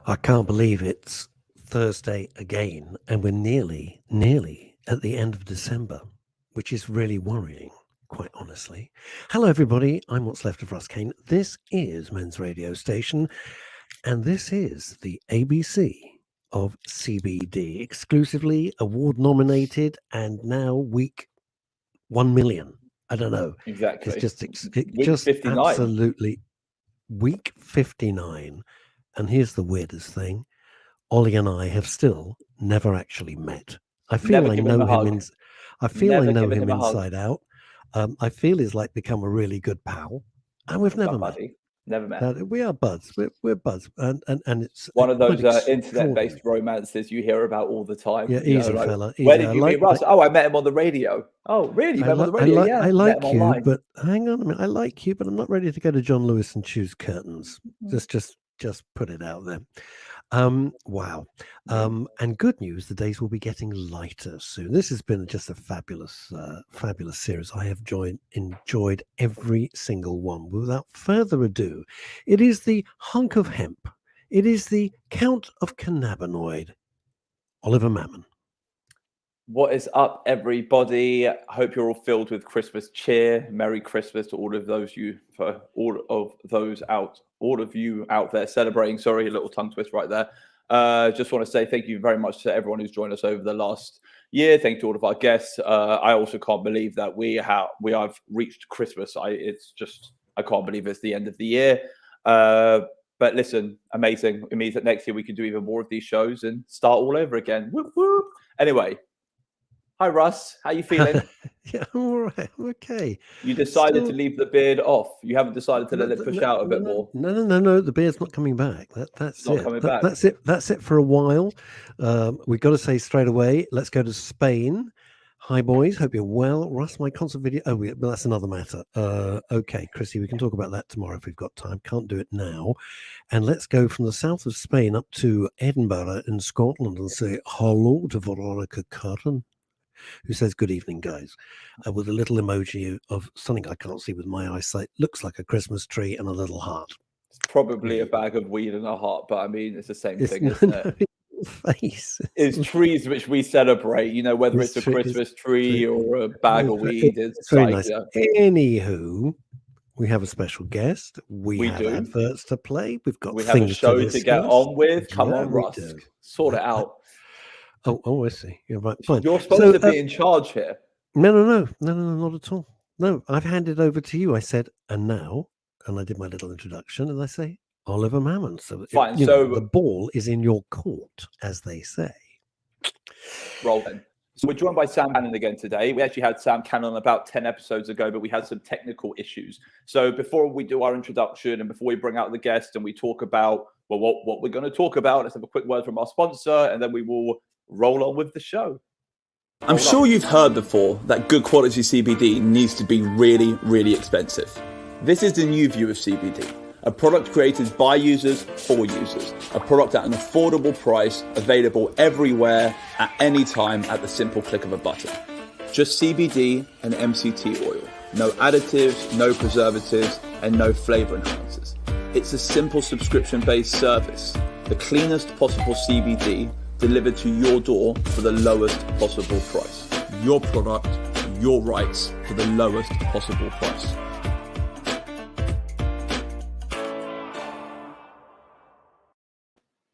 I can't believe it's Thursday again, and we're nearly at the end of December, which is really worrying, quite honestly. Hello, everybody. I'm What's Left of Russ Kane. This is Men's Radio Station, and this is the ABC of CBD, exclusively award nominated, and now week 1 million. I don't know. It's Exactly. just Week 59. absolutely week 59. And here's the weirdest thing. Ollie and I have still never actually met. I feel Never I given him know a him hug. I Never know given him him a hug. inside out. I feel he's like become a really good pal, and we've What's never up, met. buddy? Never met. We are buds. We're buds, and it's One of quite those internet-based extraordinary. romances you hear about all the time. Yeah, You know, easy like, fella, where easy. did you meet Russ? Oh, I met him on the radio. Oh, really? You met him on the radio? Yeah, I met him like you, online. but hang on a minute. I like you, but I'm not ready to go to John Lewis and choose curtains. Just put it out there. Wow. And good news, the days will be getting lighter soon. This has been just a fabulous series. I have enjoyed every single one. Without further ado, it is the hunk of hemp. It is the Count of Cannabinoid, Oliver Mammon. What is up, everybody? I hope you're all filled with Christmas cheer. Merry Christmas to all of you out there celebrating. Sorry, a little tongue twist right there. Just want to say thank you very much to everyone who's joined us over the last year. Thank you to all of our guests. I also can't believe that we have reached Christmas. I can't believe it's the end of the year. But listen, amazing. It means that next year we can do even more of these shows and start all over again. Whoop, whoop. Anyway. Hi, Russ. How you feeling? Yeah, I'm all right. I'm okay. You decided to leave the beard off. You haven't decided to let it push out a bit more. No. The beard's not coming back. That's not it. Coming back. That's it. That's it for a while. We've got to say straight away. Let's go to Spain. Hi, boys. Hope you're well. Russ, my concert video. Oh, but that's another matter. Okay, Chrissy, we can talk about that tomorrow if we've got time. Can't do it now. And let's go from the south of Spain up to Edinburgh in Scotland and say hello to Veronica Curran, who says, good evening, guys, with a little emoji of something I can't see with my eyesight. Looks like a Christmas tree and a little heart. It's probably a bag of weed and a heart, but I mean, it's the same thing, isn't it? Face. It's trees which we celebrate, you know, whether it's a Christmas tree or a bag of weed. It's very like, nice. Anywho, we have a special guest. We have do. Adverts to play. We have a show to get on with. Come on, Russ. Sort it out. Oh, I see. You're right. Fine. You're supposed to be in charge here. No, not at all. No, I've handed over to you. I said, and now, and I did my little introduction, and I say, Oliver Mammon. So, fine. The ball is in your court, as they say. Roll then. So we're joined by Sam Cannon again today. We actually had Sam Cannon about 10 episodes ago, but we had some technical issues. So before we do our introduction and before we bring out the guest and we talk about, well, what we're going to talk about, let's have a quick word from our sponsor, and then we will roll on with the show. I'm sure you've heard before that good quality CBD needs to be really, really expensive. This is the new view of CBD, a product created by users for users, a product at an affordable price, available everywhere at any time at the simple click of a button. Just CBD and MCT oil, no additives, no preservatives, and no flavor enhancers. It's a simple subscription-based service, the cleanest possible CBD delivered to your door for the lowest possible price. Your product, your rights for the lowest possible price.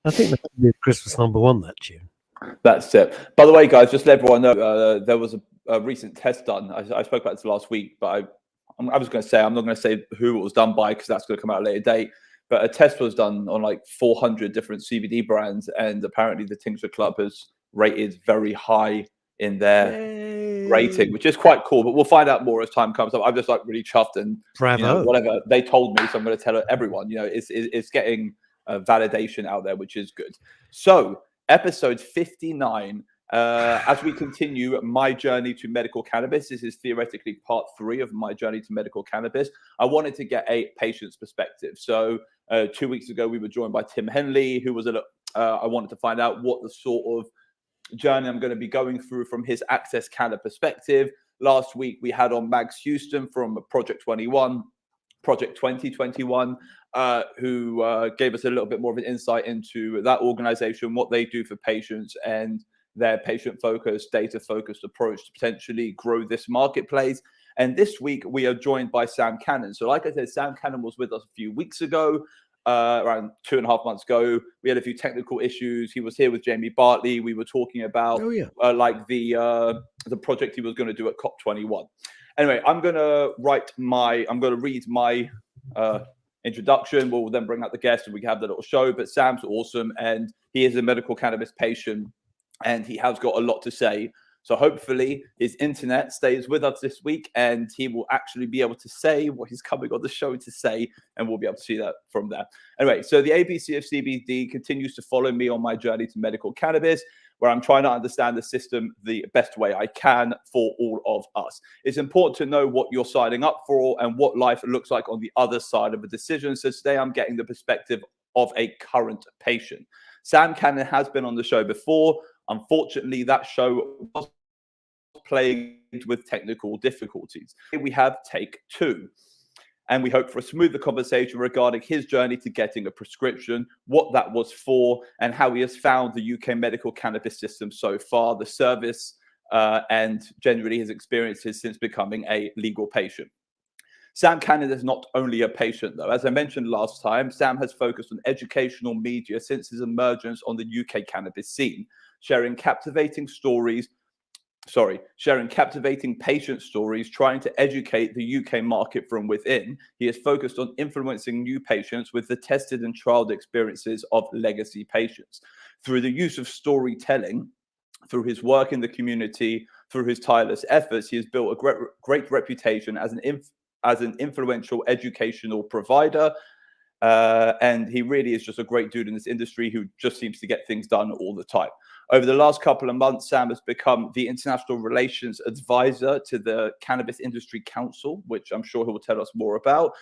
I think that would be Christmas #1, that tune. That's it. By the way, guys, just let everyone know, there was a recent test done. I spoke about this last week, but I was going to say, I'm not going to say who it was done by because that's going to come out at a later date. But a test was done on like 400 different CBD brands, and apparently the Tincture Club has rated very high in their rating, which is quite cool. But we'll find out more as time comes up. I'm just like really chuffed, and whatever they told me, so I'm going to tell everyone. It's getting validation out there, which is good. So, episode 59. As we continue my journey to medical cannabis, this is theoretically part 3 of my journey to medical cannabis. I wanted to get a patient's perspective. So 2 weeks ago, we were joined by Tim Henley, who was I wanted to find out what the sort of journey I'm going to be going through from his Access Canada perspective. Last week, we had on Mags Houston from Project 21. Project 2021, who gave us a little bit more of an insight into that organization, what they do for patients, and their patient-focused, data-focused approach to potentially grow this marketplace. And this week, we are joined by Sam Cannon. So like I said, Sam Cannon was with us a few weeks ago, around 2.5 months ago. We had a few technical issues. He was here with Jamie Bartley. We were talking about the project he was going to do at COP21. Anyway, I'm going to read my introduction. We'll then bring out the guest and we can have the little show. But Sam's awesome, and he is a medical cannabis patient, and he has got a lot to say. So hopefully his internet stays with us this week, and he will actually be able to say what he's coming on the show to say, and we'll be able to see that from there. Anyway, so the ABC of CBD continues to follow me on my journey to medical cannabis, where I'm trying to understand the system the best way I can for all of us. It's important to know what you're signing up for and what life looks like on the other side of a decision. So today I'm getting the perspective of a current patient. Sam Cannon has been on the show before. Unfortunately, that show was plagued with technical difficulties. We have take 2, and we hope for a smoother conversation regarding his journey to getting a prescription, what that was for, and how he has found the UK medical cannabis system so far, the service, and generally his experiences since becoming a legal patient. Sam Cannon is not only a patient, though. As I mentioned last time, Sam has focused on educational media since his emergence on the UK cannabis scene, sharing captivating patient stories, trying to educate the UK market from within. He is focused on influencing new patients with the tested and trialed experiences of legacy patients. Through the use of storytelling, through his work in the community, through his tireless efforts, he has built a great reputation as an influential educational provider. And he really is just a great dude in this industry who just seems to get things done all the time. Over the last couple of months, Sam has become the international relations advisor to the Cannabis Industry Council, which I'm sure he will tell us more about.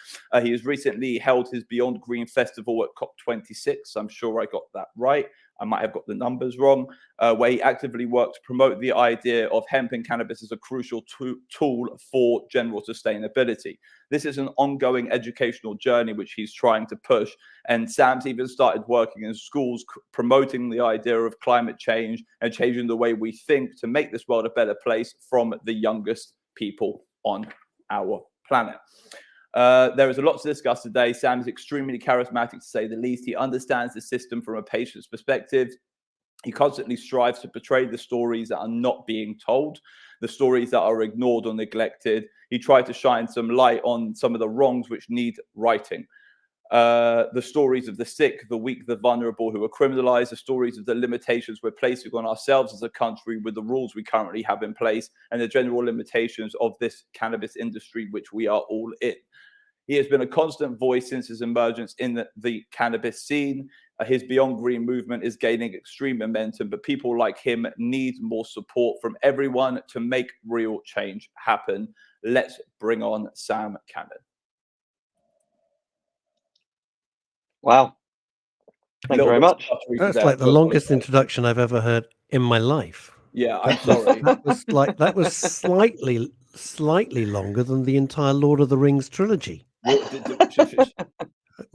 He has recently held his Beyond Green Festival at COP26. I'm sure I got that right. I might have got the numbers wrong, where he actively worked to promote the idea of hemp and cannabis as a crucial tool for general sustainability. This is an ongoing educational journey which he's trying to push. And Sam's even started working in schools, promoting the idea of climate change and changing the way we think to make this world a better place from the youngest people on our planet. There is a lot to discuss today. Sam is extremely charismatic, to say the least. He understands the system from a patient's perspective. He constantly strives to portray the stories that are not being told, the stories that are ignored or neglected. He tried to shine some light on some of the wrongs which need righting. The stories of the sick, the weak, the vulnerable who are criminalized, the stories of the limitations we're placing on ourselves as a country with the rules we currently have in place, and the general limitations of this cannabis industry, which we are all in. He has been a constant voice since his emergence in the cannabis scene. His Beyond Green movement is gaining extreme momentum, but people like him need more support from everyone to make real change happen. Let's bring on Sam Cannon. Wow. Thank you very much. That's like the longest introduction I've ever heard in my life. Yeah, I'm sorry. That was slightly longer than the entire Lord of the Rings trilogy.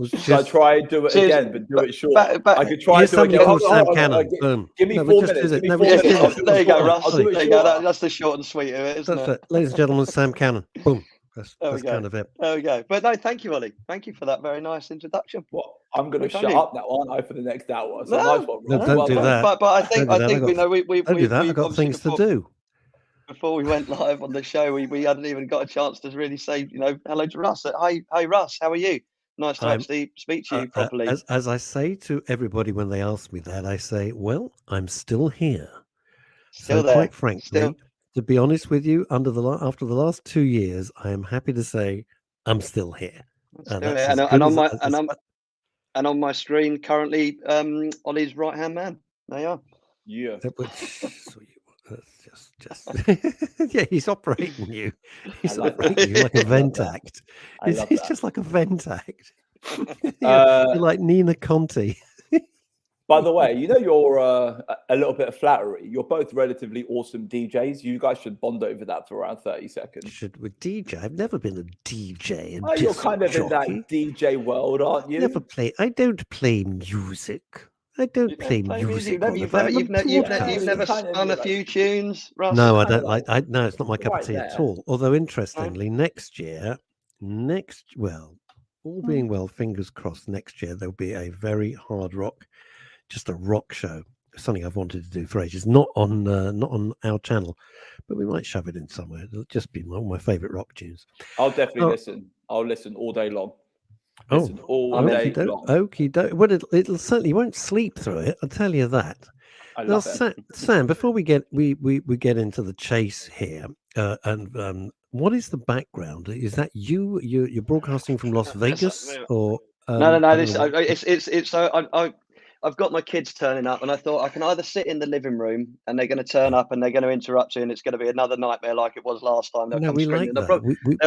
Should I try and do it again, but do it short? I could try and do it again. Called Sam Cannon. Boom. Give me 4 minutes. There you go, Russ. There you go. That's the short and sweet of it, isn't it? Ladies and gentlemen, Sam Cannon. Boom. That's kind of it. There we go. But no, thank you, Ollie. Thank you for that very nice introduction. Well, I'm going to shut up now, aren't I, for the next hour? So nice one, no, don't do that. But I think we know we don't do that. I've got things to do. Before we went live on the show, we hadn't even got a chance to really say, hello to Russ. Hi, Russ. How are you? Nice to actually speak to you properly. As I say to everybody when they ask me that, I say, well, I'm still here. Still there. Quite frankly, to be honest with you, after the last 2 years, I am happy to say I'm still here. And on my screen currently, Ollie's right-hand man. There you are. Yeah. Just yeah, he's operating you. He's operating you like a vent act. It's just like a vent act. You're like Nina Conti. By the way, you know, you're a little bit of flattery. You're both relatively awesome DJs. You guys should bond over that for around 30 seconds. Should we DJ? I've never been a DJ. Oh, you're kind of in that DJ world, aren't you? I don't play music. I don't play music. You've never spun a few tunes, Russ? No, I don't like. No, it's not my cup of tea at all. Although interestingly, next year, all being well, fingers crossed, next year there'll be a very hard rock, just a rock show. Something I've wanted to do for ages. Not on our channel, but we might shove it in somewhere. It'll just be one of my favourite rock tunes. I'll definitely listen. I'll listen all day long. Listen all day long. Okie doke. Well, it'll certainly, you won't sleep through it. I'll tell you that. Now, Sam, before we get get into the chase here, and what is the background? Is that you're broadcasting from Las Vegas or? No. I've got my kids turning up, and I thought I can either sit in the living room and they're going to turn up and they're going to interrupt you, and it's going to be another nightmare like it was last time. They'll come they'll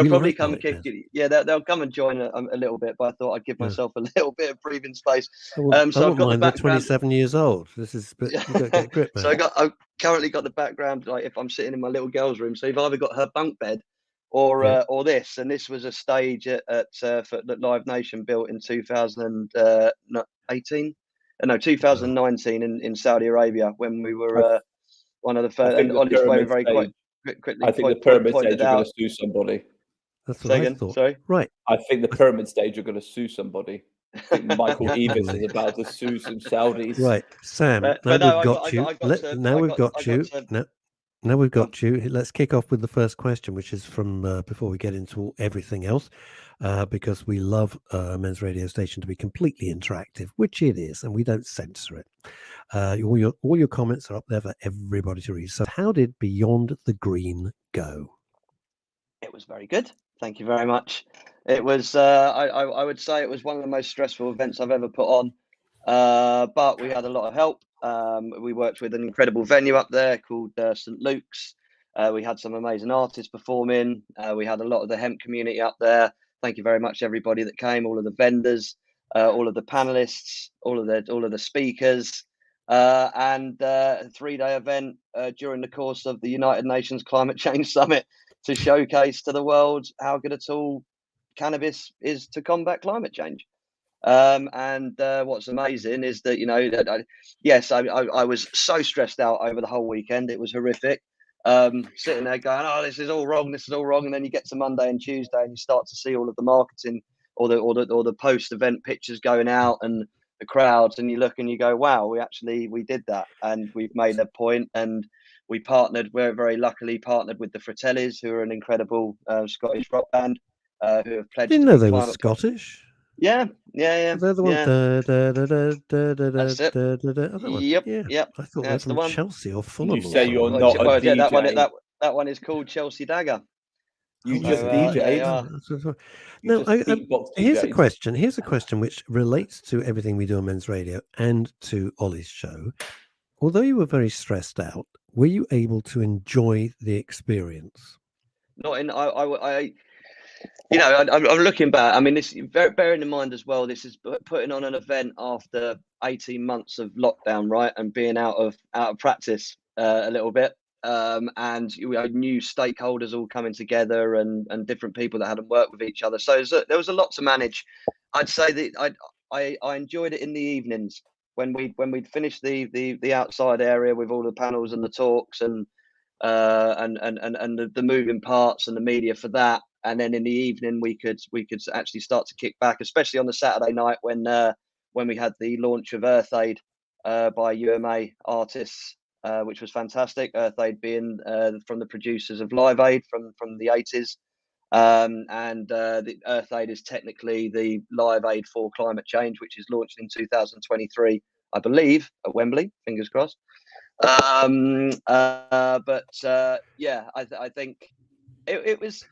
probably come and kick you. Yeah, they'll come and join a little bit, but I thought I'd give myself a little bit of breathing space. So I've got the background. They're 27 years old. This is, but you've got to get grip, man. So I've currently got the background, like if I'm sitting in my little girl's room. So you've either got her bunk bed or this, and this was a stage at Live Nation built in 2018. No, 2019 in Saudi Arabia, when we were one of the first. And Ollie's very quickly. I think the pyramid stage are going to sue somebody. That's what I thought. Sorry? Right. I think the pyramid stage are going to sue somebody. I think Michael Eavis is about to sue some Saudis. Right, Sam. Now we've got you. Let's kick off with the first question, which is from before we get into everything else, because we love Men's Radio Station to be completely interactive, which it is, and we don't censor it. All your comments are up there for everybody to read. So, how did Beyond the Green go? It was very good. Thank you very much. It was. I would say it was one of the most stressful events I've ever put on, but we had a lot of help. We worked with an incredible venue up there called St. Luke's. We had some amazing artists performing. We had a lot of the hemp community up there. Thank you very much, everybody that came, all of the vendors, all of the panelists, all of the speakers, and a 3-day event during the course of the United Nations Climate Change Summit to showcase to the world how good a tool cannabis is to combat climate change. And what's amazing is that, I was so stressed out over the whole weekend. It was horrific. Sitting there going, oh, this is all wrong. And then you get to Monday and Tuesday and you start to see all of the marketing or the post-event pictures going out and the crowds, and you look and you go, wow, we did that, and we've made a point. And we're very luckily partnered with the Fratellis, who are an incredible Scottish rock band who have pledged. I didn't know they were Scottish. Yeah. They're the one. That's it. Yep. I thought they were from Chelsea or Fulham. You say you're not a DJ. That one is called Chelsea Dagger. You just DJ. No, here's a question. Here's a question which relates to everything we do on Men's Radio and to Ollie's show. Although you were very stressed out, were you able to enjoy the experience? I'm looking back. I mean, this bearing in mind as well, this is putting on an event after 18 months of lockdown, right, and being out of practice a little bit, and we had new stakeholders all coming together and different people that hadn't worked with each other. So there was a lot to manage. I'd say that I enjoyed it in the evenings when we'd finished the outside area with all the panels and the talks and the moving parts and the media for that. And then in the evening, we could actually start to kick back, especially on the Saturday night when we had the launch of Earth Aid by UMA artists, which was fantastic. Earth Aid being from the producers of Live Aid from the 80s. The Earth Aid is technically the Live Aid for Climate Change, which is launched in 2023, I believe, at Wembley. Fingers crossed. I think it was,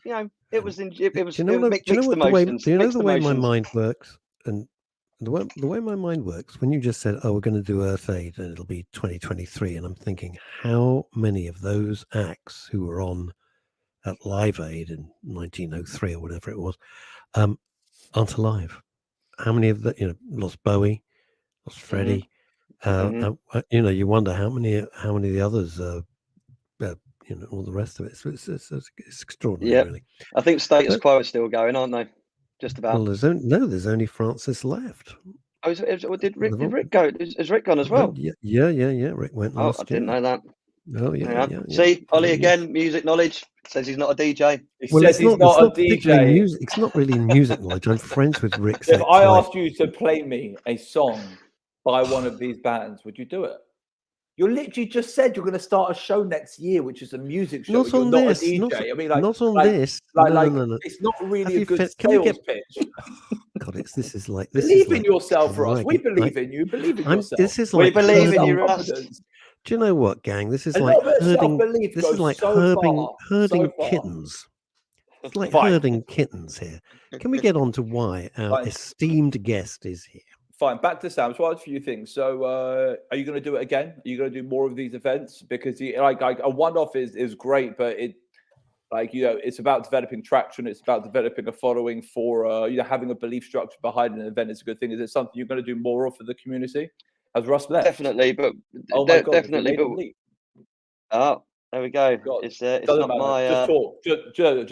it was mixed emotions. Do you know the way my mind works? And the way my mind works, when you just said, oh, we're going to do Earth Aid and it'll be 2023, and I'm thinking, how many of those acts who were on at Live Aid in 1903 or whatever it was aren't alive? How many of the, lost Bowie, lost Freddie, You wonder how many of the others, all the rest of it. So it's extraordinary, really. I think Status Quo is still going, aren't they? Just about. Well, there's only Francis left. Oh, did Rick go? Is Rick gone as well? Yeah. Rick went last I didn't know that. Oh yeah. See, Ollie again, music knowledge. Says he's not a DJ. He says he's not a DJ. It's not really music knowledge. I'm friends with Rick. If I asked you to play me a song by one of these bands, would you do it? You literally just said you're going to start a show next year, which is a music show. Not on this. Not a DJ. I mean, like, not on this. No. It's not really a good sales pitch. God, this is like believe in yourself, Ross. We believe in you. Believe in yourself. This is like we believe in you, Ross. Do you know what, gang? This is like herding. This is like herding kittens. It's like herding kittens here. Can we get on to why our esteemed guest is here? Fine. Back to Sam. So I have a few things. So are you going to do it again? Are you going to do more of these events? Because a one-off is great, but it's about developing traction. It's about developing a following for having a belief structure behind an event is a good thing. Is it something you're going to do more of for the community? Has Russ left? Definitely, but definitely. Oh, there we go. It's not my. Just talk.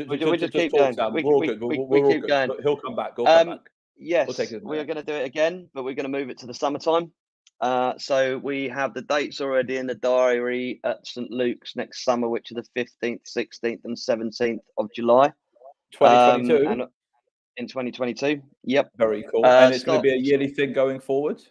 We just keep going. We keep going. He'll come back. He'll come back. Yes, we are going to do it again, but we're going to move it to the summertime. So we have the dates already in the diary at St Luke's next summer, which are the 15th, 16th, and 17th of July. 2022. And in 2022. Yep. Very cool. And it's going to be a yearly thing going forward.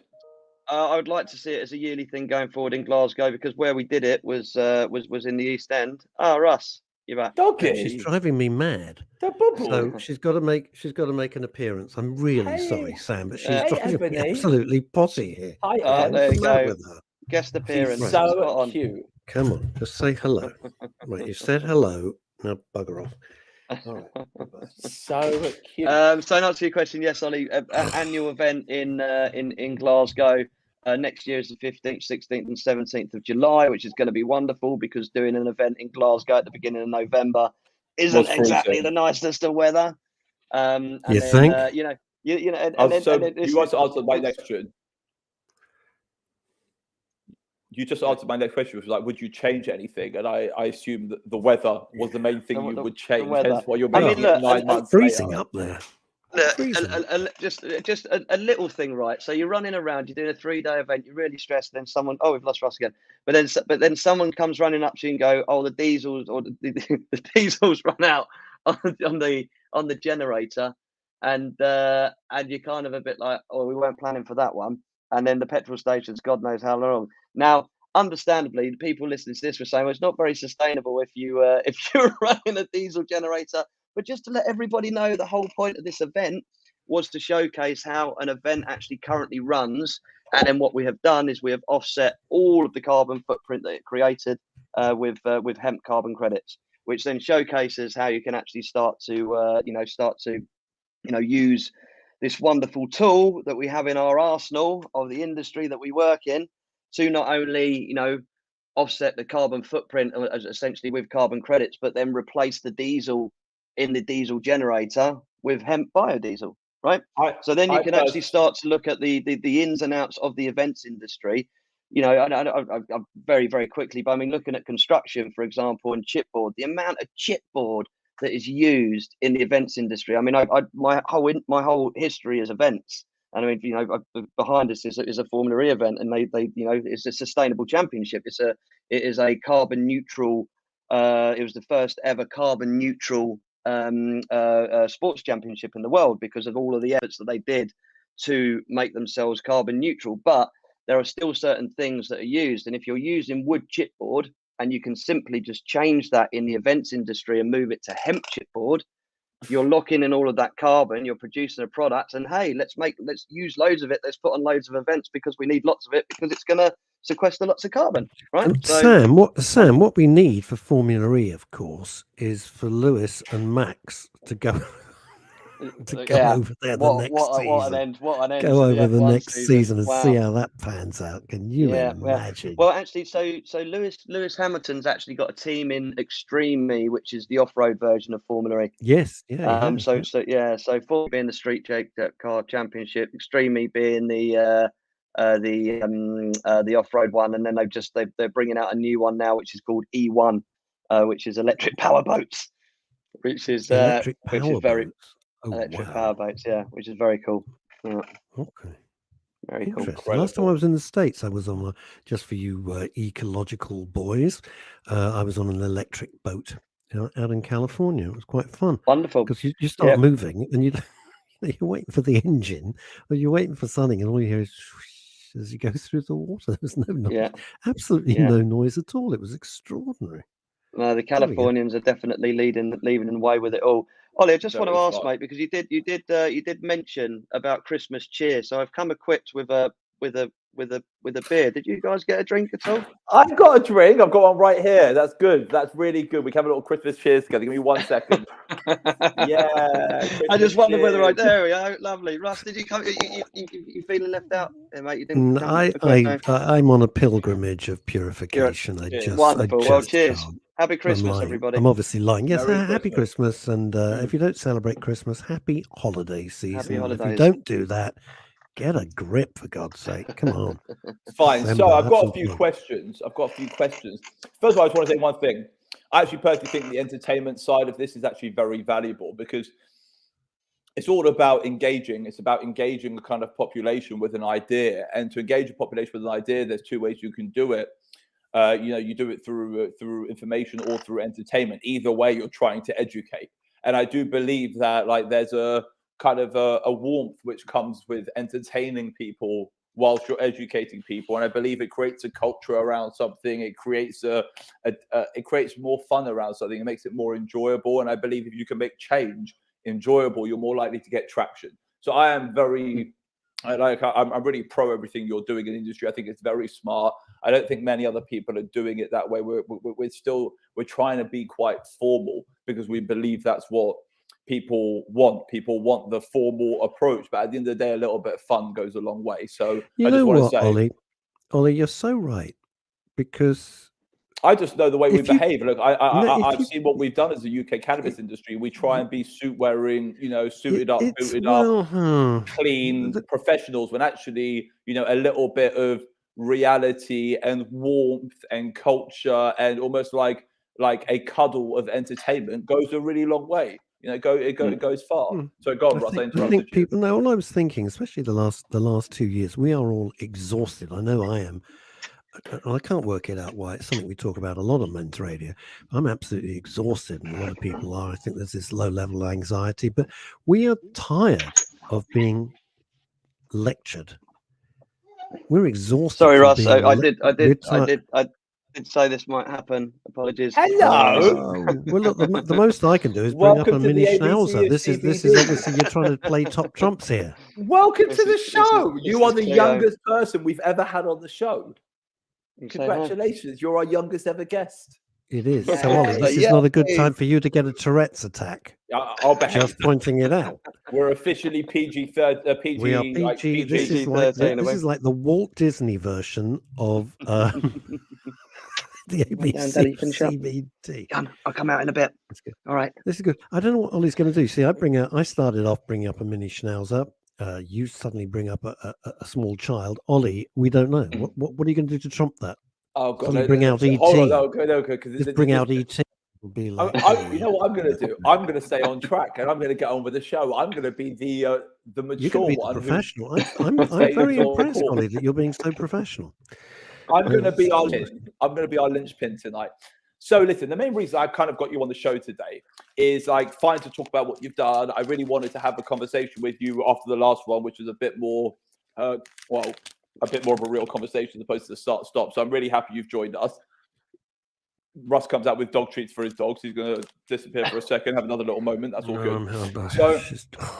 I would like to see it as a yearly thing going forward in Glasgow, because where we did it was in the East End. Oh, Russ, you're back. Doggy. She's driving me mad. So she's got to make an appearance. I'm really sorry, Sam, but she's driving me absolutely potty here. There you go. Guest appearance. She's so cute. Come on, just say hello. Right, you said hello. Now bugger off. All right. So cute. So to answer your question, yes, Ollie, an annual event in Glasgow. Next year is the 15th, 16th, and 17th of July, which is going to be wonderful, because doing an event in Glasgow at the beginning of November isn't exactly the nicest of weather. You think? You want to answer my next question? You just answered my next question, which was like, would you change anything? And I assume that the weather was the main thing you would change. Hence why you're making 9 months freezing later. Up there. Just a little thing, right? So you're running around, you're doing a 3-day event, you're really stressed. Then someone, we've lost Ross again. But then someone comes running up to you and go, the diesels or the diesels run out on the generator, and you're kind of a bit like, we weren't planning for that one. And then the petrol stations, God knows how long. Now, understandably, the people listening to this were saying, it's not very sustainable if you're running a diesel generator. But just to let everybody know, the whole point of this event was to showcase how an event actually currently runs. And then what we have done is we have offset all of the carbon footprint that it created with hemp carbon credits, which then showcases how you can actually start to use this wonderful tool that we have in our arsenal of the industry that we work in to not only, offset the carbon footprint essentially with carbon credits, but then replace the diesel in the diesel generator with hemp biodiesel, right? So then you can actually start to look at the ins and outs of the events industry. I'm very, very quickly, but I mean, looking at construction, for example, and chipboard, the amount of chipboard that is used in the events industry. I mean, my whole history is events, and I mean, behind us is a Formula E event, and they it's a sustainable championship. It is a carbon neutral. It was the first ever carbon neutral sports championship in the world, because of all of the efforts that they did to make themselves carbon neutral. But there are still certain things that are used, and if you're using wood chipboard, and you can simply just change that in the events industry and move it to hemp chipboard, you're locking in all of that carbon, you're producing a product, and hey, let's use loads of it, let's put on loads of events because we need lots of it, because it's going to sequester lots of carbon, right? Sam, what we need for Formula E, of course, is for Lewis and Max to go over there the next season. What an end go over the next season and see how that pans out. Can you imagine? Well, actually, so Lewis Hamilton's actually got a team in Extreme E, which is the off-road version of Formula E. Yes, So Formula being the street car championship, Extreme E being the the off-road one, and then they're bringing out a new one now, which is called E1, which is electric power boats, which is Electric power very boats. Oh, electric wow. power boats, yeah, which is very cool. Yeah, Okay. very cool. Interesting. Last time I was in the States, I was on just for you ecological boys, I was on an electric boat out in California. It was quite fun. Wonderful. Because you start moving and you're waiting for the engine, or you're waiting for something, and all you hear is as you go through the water. There's no noise, absolutely no noise at all. It was extraordinary. No, the Californians are definitely leading the way with it all. Ollie, I just want to ask, mate, because you did mention about Christmas cheer. So I've come equipped with a beer. Did you guys get a drink at all? I've got a drink. I've got one right here. That's good. That's really good. We can have a little Christmas cheers together. Give me 1 second. Yeah. I just wondered whether there we go. Lovely. Russ, did you come? You feeling left out? Yeah, mate, you didn't come. I'm on a pilgrimage of purification. Wonderful. Well, cheers. Happy Christmas, everybody. I'm obviously lying. Yes, Merry happy Christmas. And if you don't celebrate Christmas, happy holiday season. Happy holidays. If you don't do that, get a grip, for God's sake. Come on. Fine. December, So I've got a few questions. First of all, I just want to say one thing. I actually personally think the entertainment side of this is actually very valuable, because it's all about engaging. It's about engaging the kind of population with an idea. And to engage a population with an idea, there's two ways you can do it. You do it through information or through entertainment. Either way, you're trying to educate. And I do believe that there's a kind of a warmth which comes with entertaining people whilst you're educating people. And I believe it creates a culture around something. It creates it creates more fun around something. It makes it more enjoyable. And I believe if you can make change enjoyable, you're more likely to get traction. So I am I'm really pro everything you're doing in the industry. I think it's very smart. I don't think many other people are doing it that way. We're trying to be quite formal because we believe that's what people want. People want the formal approach, but at the end of the day, a little bit of fun goes a long way. So I just want to say, Ollie, you're so right, because I just know the way we behave. Look, I've seen what we've done as a UK cannabis industry. We try and be suit wearing, suited up, booted up, clean professionals, when actually, a little bit of reality and warmth and culture and almost like a cuddle of entertainment goes a really long way. It goes far. So go on, Russ. I think people. No, all I was thinking, especially the last 2 years, we are all exhausted. I know I am. I can't work it out why. It's something we talk about a lot on Men's Radio. I'm absolutely exhausted, and a lot of people are. I think there's this low level of anxiety, but we are tired of being lectured. We're exhausted. Sorry, Russ. I did say this might happen. Apologies. Hello. Well, look, the most I can do is bring up a mini schnauzer. This is obviously you're trying to play top trumps here. Welcome to the show. You are the youngest person we've ever had on the show. Congratulations, you're our youngest ever guest. It is. So, Ollie, this is not a good time for you to get a Tourette's attack. I'll behave. Just pointing it out. We're officially PG. We are PG. This is like the Walt Disney version of the ABC CBD. I'll come out in a bit. That's good. All right. This is good. I don't know what Ollie's going to do. See, I started off bringing up a mini schnauzer. You suddenly bring up a small child. Ollie, we don't know. What are you going to do to trump that? Oh God! Suddenly bring out ET. Hold on, okay. Just bring out ET. Be like, you know what I'm going to do? I'm going to stay on track, and I'm going to get on with the show. I'm going to be the mature you can be one. Professional. I'm very impressed, Ollie, that you're being so professional. I'm going to be our linchpin tonight. So listen, the main reason I kind of got you on the show today is fine to talk about what you've done. I really wanted to have a conversation with you after the last one, which was a bit more, a bit more of a real conversation as opposed to the start-stop. So I'm really happy you've joined us. Russ comes out with dog treats for his dogs. He's going to disappear for a second, have another little moment. That's all good. So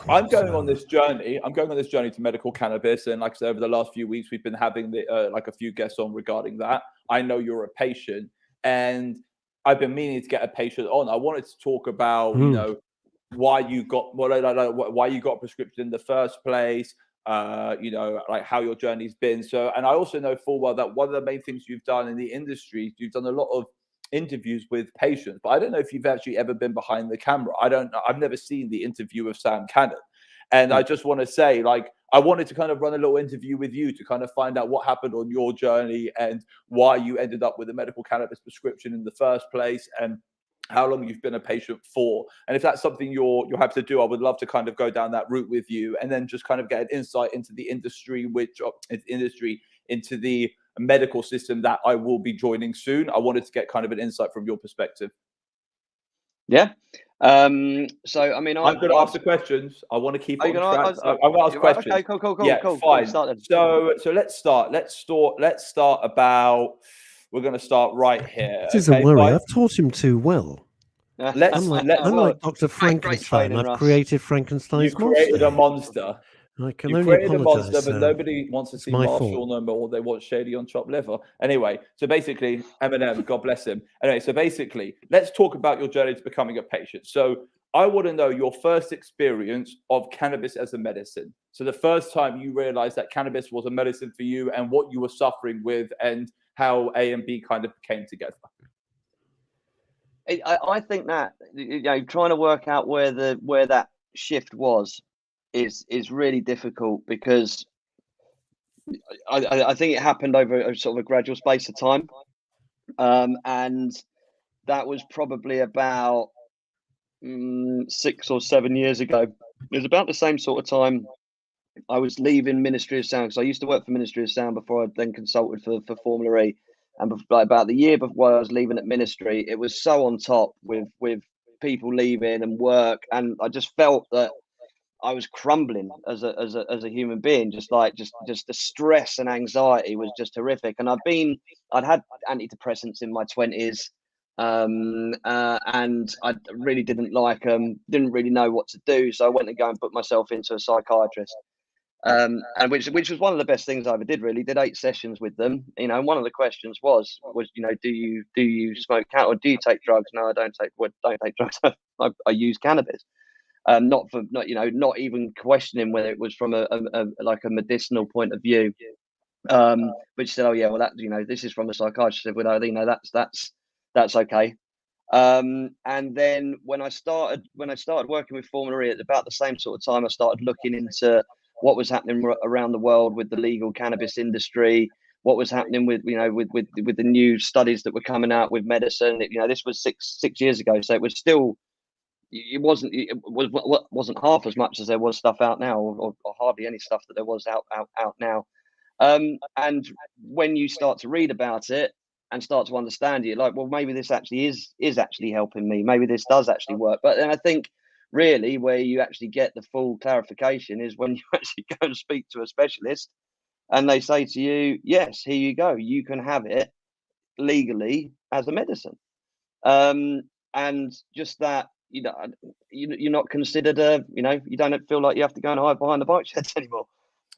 I'm going on this journey. I'm going on this journey to medical cannabis. And like I said, over the last few weeks, we've been having a few guests on regarding that. I know you're a patient, and I've been meaning to get a patient on. I wanted to talk about, why you got a prescription in the first place, how your journey's been. So, and I also know full well that one of the main things you've done in the industry, you've done a lot of interviews with patients, but I don't know if you've actually ever been behind the camera. I don't know. I've never seen the interview of Sam Cannon. And I just want to say, I wanted to kind of run a little interview with you to kind of find out what happened on your journey and why you ended up with a medical cannabis prescription in the first place, and how long you've been a patient for. And if that's something you're happy to do, I would love to kind of go down that route with you, and then just kind of get an insight into the industry, into the medical system that I will be joining soon. I wanted to get kind of an insight from your perspective. Yeah. So I mean, I'm going to ask the questions. I want to keep on track. I'm going to ask questions. Okay, cool. Yeah, cool. fine. Start So let's start. Let's start about. We're going to start right here. This isn't worry. I've taught him too well. Unlike Dr. Frankenstein, I've created Frankenstein's You created monster. a monster. I can You only created a apologise. monster, but nobody wants to see my Marshall fault. no more. They want Shady on chopped liver. Anyway, so basically, Eminem, God bless him. Anyway, so basically, let's talk about your journey to becoming a patient. So I want to know your first experience of cannabis as a medicine. So the first time you realized that cannabis was a medicine for you, and what you were suffering with, and how A and B kind of came together. I think that, you know, trying to work out where that shift was is really difficult, because I think it happened over a sort of a gradual space of time, and that was probably about 6 or 7 years ago. It was about the same sort of time I was leaving Ministry of Sound, because I used to work for Ministry of Sound before I then consulted for Formula E. And about the year before I was leaving at Ministry, it was so on top with people leaving and work, and I just felt that I was crumbling as a human being. Just the stress and anxiety was just horrific. And I'd had antidepressants in my 20s, and I really didn't like them. Didn't really know what to do, so I went and put myself into a psychiatrist. And which was one of the best things I ever did. Really, did 8 sessions with them. You know, and one of the questions was, you know, do you smoke cat, or do you take drugs? No, I don't take drugs. I use cannabis. Not even questioning whether it was from a medicinal point of view. But she said, oh yeah, well, that, you know, this is from a psychiatrist. She said, well, you know, that's okay. And then when I started working with Formula E at about the same sort of time, I started looking into what was happening around the world with the legal cannabis industry, what was happening with, you know, with the new studies that were coming out with medicine. You know, this was six years ago, so it was still, it wasn't half as much as there was stuff out now, or hardly any stuff that there was out now. And when you start to read about it and start to understand it, like, well, maybe this actually is actually helping me. Maybe this does actually work. But then I think really where you actually get the full clarification is when you actually go and speak to a specialist, and they say to you, yes, here you go, you can have it legally as a medicine. And just that, you know, you're not considered you know, you don't feel like you have to go and hide behind the bike sheds anymore.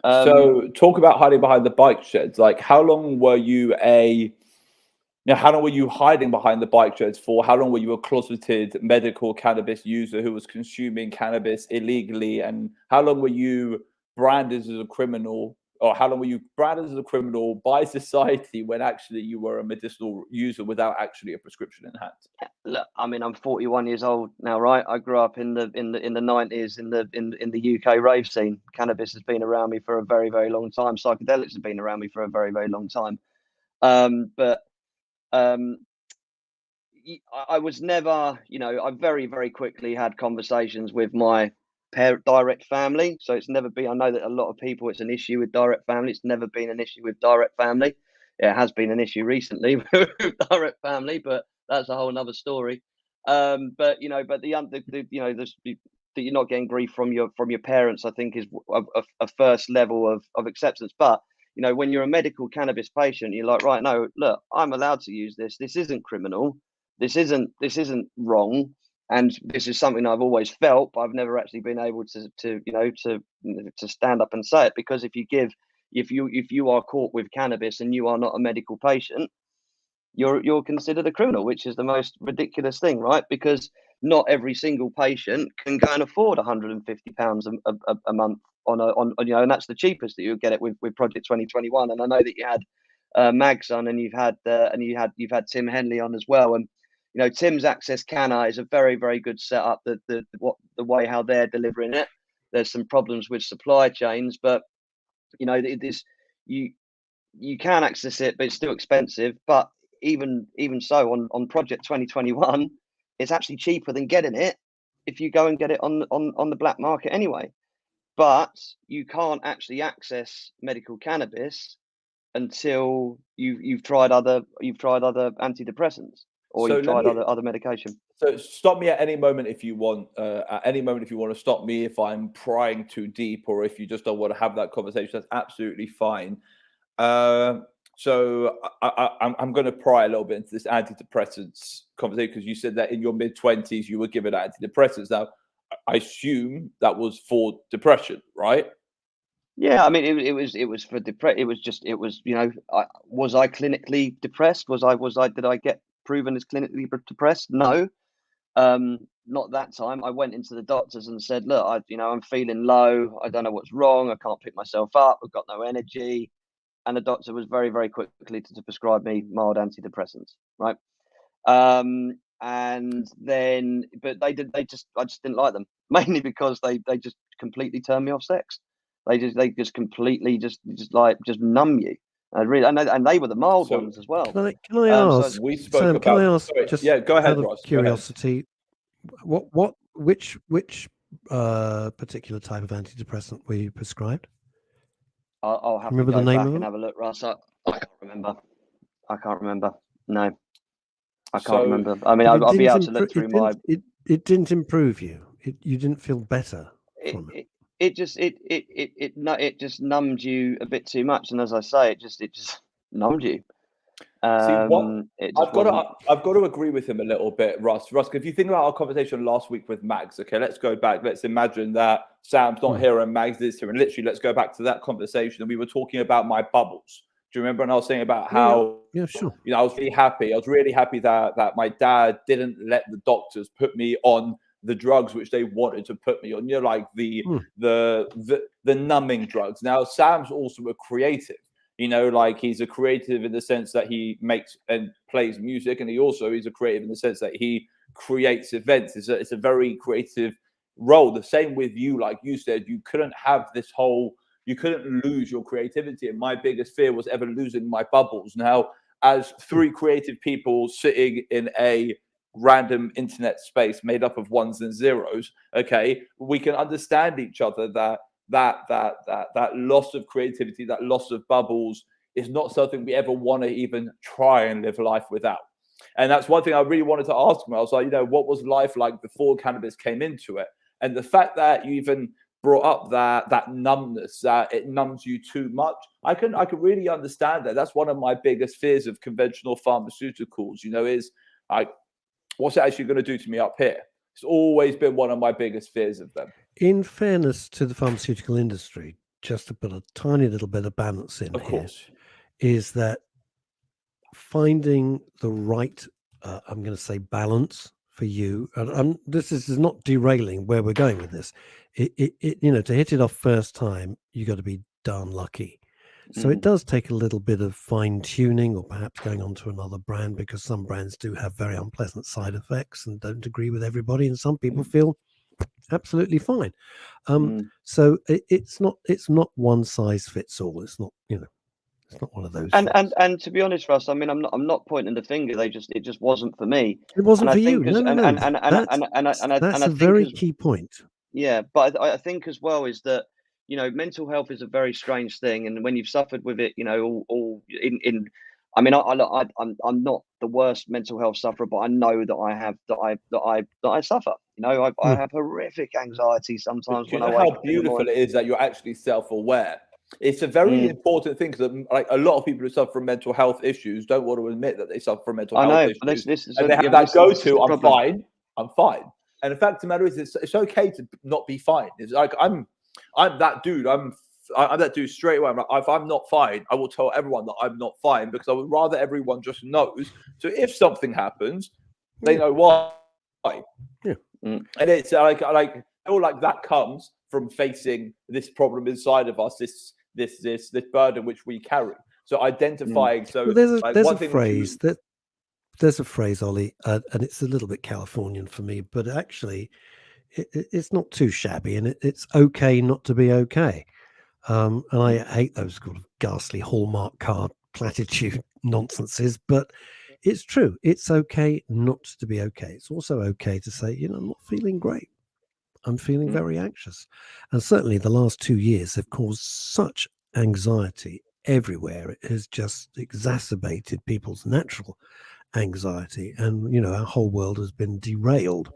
So talk about hiding behind the bike sheds. Like, how long were you hiding behind the bike sheds for? How long were you a closeted medical cannabis user who was consuming cannabis illegally? And how long were you branded as a criminal, or how long were you branded as a criminal by society when actually you were a medicinal user without actually a prescription in hand? Look, I mean, I'm 41 years old now, right? I grew up in the 90s in the UK rave scene. Cannabis has been around me for a very, very long time. Psychedelics have been around me for a very, very long time. But I was never, you know, I very, very quickly had conversations with my direct family. So it's never been, I know that a lot of people, it's an issue with direct family. It's never been an issue with direct family. It has been an issue recently with direct family, but that's a whole nother story. But you know, but the you know, that you're not getting grief from your parents, I think, is a first level of acceptance. But you know, when you're a medical cannabis patient, you're like, right, no, look, I'm allowed to use this. This isn't criminal. This isn't wrong. And this is something I've always felt, but I've never actually been able to stand up and say it, because if you are caught with cannabis and you are not a medical patient, you're considered a criminal, which is the most ridiculous thing, right? Because not every single patient can go and afford £150 a month on you know, and that's the cheapest that you'll get it with Project 2021. And I know that you had Mags on, and you've had Tim Henley on as well, and you know, Tim's Access Canna is a very, very good setup. The way how they're delivering it, there's some problems with supply chains, but you know, it is you can access it, but it's still expensive. But even so, on Project 2021, it's actually cheaper than getting it if you go and get it on the black market anyway. But you can't actually access medical cannabis until you've tried other antidepressants, or So you've tried other medication. So stop me at any moment if you want. At any moment, if you want to stop me, if I'm prying too deep, or if you just don't want to have that conversation, that's absolutely fine. So I'm going to pry a little bit into this antidepressants conversation, because you said that in your mid-20s you were given antidepressants. Now, I assume that was for depression, right? Yeah, I mean, it was for depression. It was, you know, was I clinically depressed? Did I get proven as clinically depressed? No, not that time. I went into the doctors and said, look, I'm feeling low. I don't know what's wrong. I can't pick myself up. I've got no energy. And the doctor was very, very quickly to prescribe me mild antidepressants, right? And then, but I just didn't like them, mainly because they just completely turned me off sex. They just completely just numb you. And they were the mild ones as well. Can I ask? So we spoke Sam, about. can I ask? Sorry, Just yeah, go ahead, out of Ross. curiosity, which particular type of antidepressant were you prescribed? I'll have Remember to go the name back of and it? have a look, Russ. I can't remember. No, I can't remember. I mean, I'll be able to look through my. It didn't improve you. You didn't feel better from it. It just numbed you a bit too much, and as I say, it just numbed you. I've got to agree with him a little bit, Russ. Russ, if you think about our conversation last week with Mags, okay, let's go back. Let's imagine that Sam's not here and Mags is here, and literally, let's go back to that conversation. And we were talking about my bubbles. Do you remember? And I was saying about how, yeah, sure. You know, I was really happy that my dad didn't let the doctors put me on the drugs which they wanted to put me on. You know, like the numbing drugs. Now, Sam's also a creative. You know, like he's a creative in the sense that he makes and plays music, and he's a creative in the sense that he creates events. It's a very creative role. The same with you, like you said, you couldn't lose your creativity. And my biggest fear was ever losing my bubbles. Now, as three creative people sitting in a random internet space made up of ones and zeros, okay, we can understand each other that loss of creativity, that loss of bubbles is not something we ever want to even try and live life without. And that's one thing I really wanted to ask him. I was like, you know, what was life like before cannabis came into it? And the fact that you even brought up that numbness, that it numbs you too much, I can really understand that. That's one of my biggest fears of conventional pharmaceuticals, you know, is like, what's it actually going to do to me up here? It's always been one of my biggest fears of them. In fairness to the pharmaceutical industry, just to put a tiny little bit of balance in here, is that finding the right, I'm going to say, balance for you. And this is not derailing where we're going with this. It you know, to hit it off first time, you got to be darn lucky. So it does take a little bit of fine tuning, or perhaps going on to another brand, because some brands do have very unpleasant side effects and don't agree with everybody, and some people feel absolutely fine. So it's not one size fits all. It's not, you know, it's not one of those. And to be honest, Russ, I mean, I'm not pointing the finger. It just wasn't for me. It wasn't for you. No. That's a very key point. Yeah, but I think as well is that, you know, mental health is a very strange thing, and when you've suffered with it, you know, I mean, I'm not the worst mental health sufferer, but I know that I suffer. You know, I have horrific anxiety sometimes when I wake up. How beautiful it is that you're actually self-aware. It's a very important thing, because like a lot of people who suffer from mental health issues don't want to admit that they suffer from mental health issues. And they have that go-to, I'm fine. And the fact of the matter is, it's okay to not be fine. It's like I'm that dude. I'm that dude straight away. I'm like, if I'm not fine, I will tell everyone that I'm not fine, because I would rather everyone just knows. So if something happens, they know why. Yeah. And it's like I feel like that comes from facing this problem inside of us, this burden which we carry. So identifying. So there's a phrase, Ollie, and it's a little bit Californian for me, but actually, it's not too shabby, and it's okay not to be okay. And I hate those sort of ghastly Hallmark card platitude nonsenses, but it's true. It's okay not to be okay. It's also okay to say, I'm not feeling great. I'm feeling very anxious. And certainly the last 2 years have caused such anxiety everywhere. It has just exacerbated people's natural anxiety. And, our whole world has been derailed.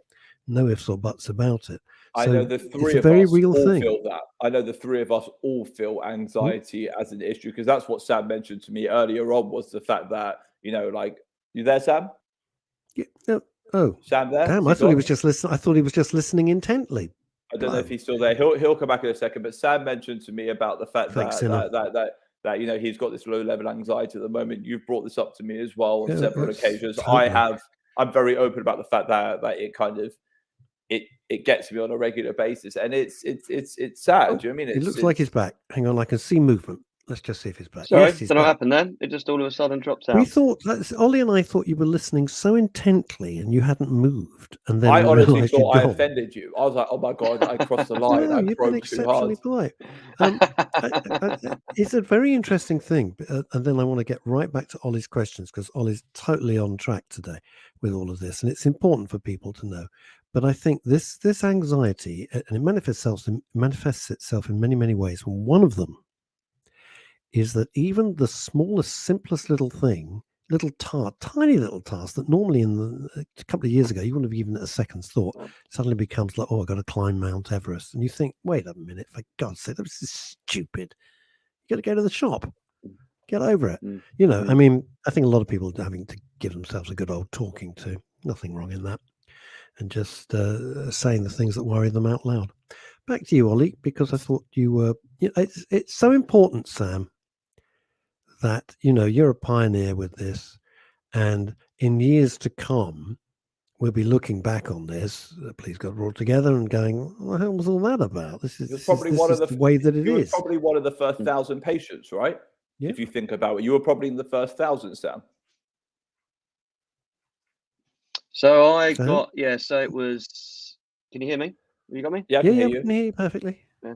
No ifs or buts about it. I know So the it's three a of very us real all thing. feel that. I know the three of us all feel anxiety as an issue, because that's what Sam mentioned to me earlier on, was the fact that, like, you there, Sam? Yeah. Oh, Sam there? damn! Is he I thought he gone? was just listening. I thought he was just listening intently. I don't know if he's still there. He'll come back in a second. But Sam mentioned to me about the fact Fake sinner. that he's got this low level anxiety at the moment. You've brought this up to me as well on Yeah, several that's occasions. totally. I'm very open about the fact that it kind of it gets me on a regular basis, and it's sad. Oh, Do you know what I mean? it looks like he's back. Hang on, I can see movement. Let's just see if he's back. Sorry, Yes, he's don't know what back. happened then. It just all of a sudden dropped We out. thought Ollie and I thought you were listening so intently and you hadn't moved, and then I we honestly realised you'd thought I gone. offended you. I was like, oh my god, I crossed the line. No, I you've been probed too hard. exceptionally polite. It's a very interesting thing, and then I want to get right back to Ollie's questions, because Ollie's totally on track today with all of this, and it's important for people to know. But I think this anxiety, and it manifests itself in many ways. And one of them is that even the smallest, simplest little thing, tiny little task that normally a couple of years ago you wouldn't have given it a second's thought, suddenly becomes like, oh, I've got to climb Mount Everest. And you think, wait a minute, for God's sake, this is stupid. You got to go to the shop. Get over it. I mean, I think a lot of people are having to give themselves a good old talking to. Nothing wrong in that. And just saying the things that worry them out loud. Back to you, Ollie, because I thought you were, it's so important, Sam, that you're a pioneer with this, and in years to come we'll be looking back on this, please God, all together, and going, what the hell was all that about? This is the way that it you is. were probably one of the first 1,000 patients, right? Yeah. If you think about it, you were probably in the first 1,000, Sam. So I Sam? got so it was. Can you hear me? You got me? Yeah, I can hear you. I can hear you perfectly. Yeah.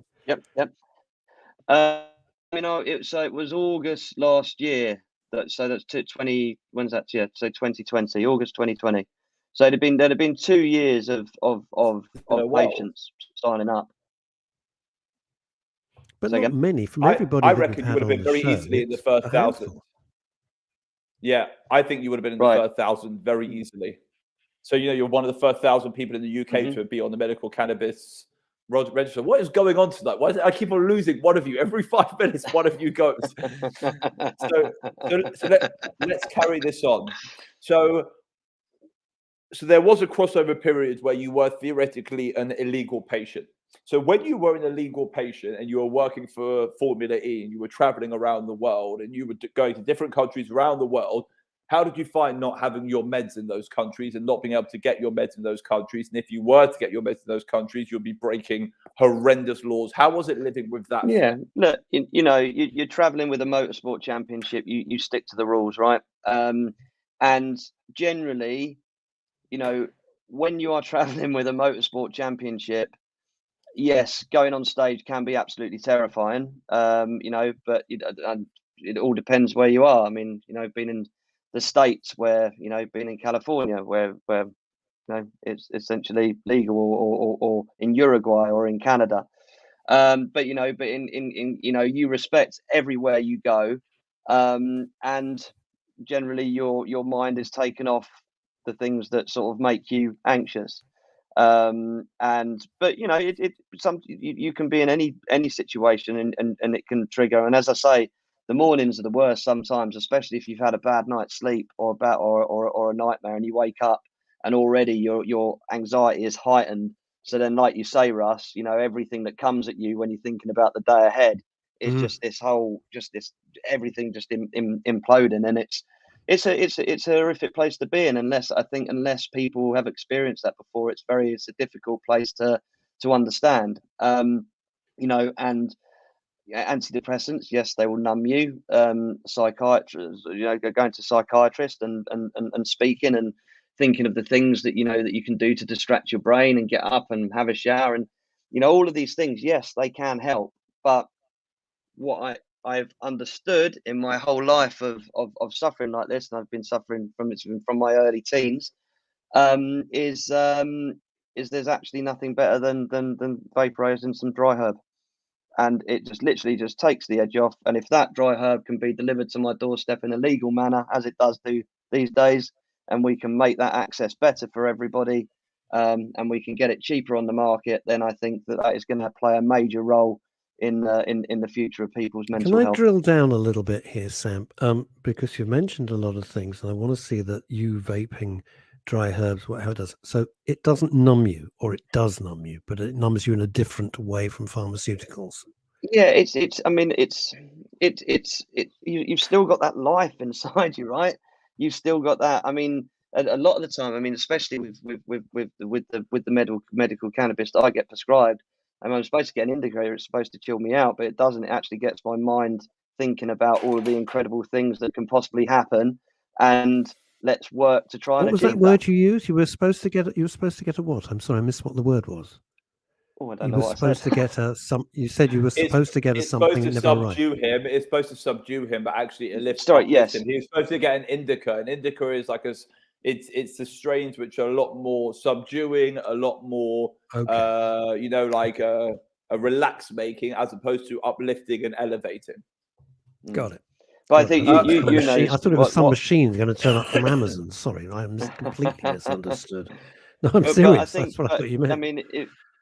Yep. It was August last year. That's 20. When's that? Yeah, so 2020, August 2020. So there'd have been 2 years of patients signing up. But Say not again? many from everybody. I that reckon we've you had would have on been the very show, easily in the it's first a 1,000. handful. Yeah, I think you would have been in the first 1,000 very easily. So you're one of the first 1,000 people in the UK to be on the medical cannabis register. What is going on tonight? Why I keep on losing one of you every 5 minutes? One of you goes. so let's carry this on. So there was a crossover period where you were theoretically an illegal patient. So when you were an illegal patient and you were working for Formula E and you were traveling around the world and you were going to different countries around the world, how did you find not having your meds in those countries and not being able to get your meds in those countries? And if you were to get your meds in those countries, you'd be breaking horrendous laws. How was it living with that? Yeah, look, you're traveling with a motorsport championship. You stick to the rules, right? And generally, when you are traveling with a motorsport championship, yes, going on stage can be absolutely terrifying. But it all depends where you are. I mean, being in the States, where being in California, where it's essentially legal, or in Uruguay or in Canada. But in you respect everywhere you go, and generally your mind is taken off the things that sort of make you anxious. But you can be in any situation, and it can trigger. And as I say, the mornings are the worst sometimes, especially if you've had a bad night's sleep or a nightmare, and you wake up and already your anxiety is heightened. So then, like you say, Russ, everything that comes at you when you're thinking about the day ahead is just this everything just imploding, and it's a horrific place to be in. Unless people have experienced that before, it's a difficult place to understand. And antidepressants, yes, they will numb you. Psychiatrists, going to psychiatrists and speaking, and thinking of the things that that you can do to distract your brain and get up and have a shower, and all of these things. Yes, they can help, but what I've understood in my whole life of suffering like this, and I've been suffering from my early teens, is there's actually nothing better than vaporizing some dry herb, and it just literally just takes the edge off. And if that dry herb can be delivered to my doorstep in a legal manner, as it does do these days, and we can make that access better for everybody, and we can get it cheaper on the market, then I think that is going to play a major role in the future of people's mental Can I health. drill down a little bit here, Sam? Because you've mentioned a lot of things, and I want to see that you vaping dry herbs, how it does. So it doesn't numb you, or it does numb you, but it numbs you in a different way from pharmaceuticals. Yeah, you've still got that life inside you, right? You've still got that. I mean, a lot of the time, I mean, especially with the medical cannabis that I get prescribed, I'm supposed to get an indicator. It's supposed to chill me out, but it doesn't. It actually gets my mind thinking about all of the incredible things that can possibly happen, and let's work to try and What was achieve that word you used? You were supposed to get. You were supposed to get a what? I'm sorry, I missed what the word was. Oh, I don't You know were what I supposed said. to get a some. You said you were supposed to get a It's something. supposed to Never right. subdue him. It's supposed to subdue him, but actually it lifts Sorry, uplifts yes. him. He was supposed to get an indica. An indica is like it's the strains which are a lot more subduing, a lot more Okay. like a relax making as opposed to uplifting and elevating. Got it. But I Got think it. you know, I thought it was some machine going to turn up from Amazon. Sorry, I completely misunderstood. No, I'm But serious. I think, That's what I thought you meant. I mean,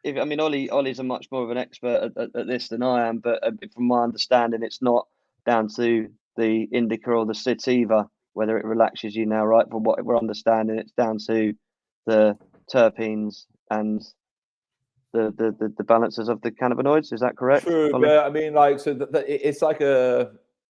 I mean, Ollie's a much more of an expert at this than I am. But from my understanding, it's not down to the indica or the sativa whether it relaxes you now, right? From what we're understanding, it's down to the terpenes and the balances of the cannabinoids. Is that correct, True, Ollie? but I mean, like, so it's like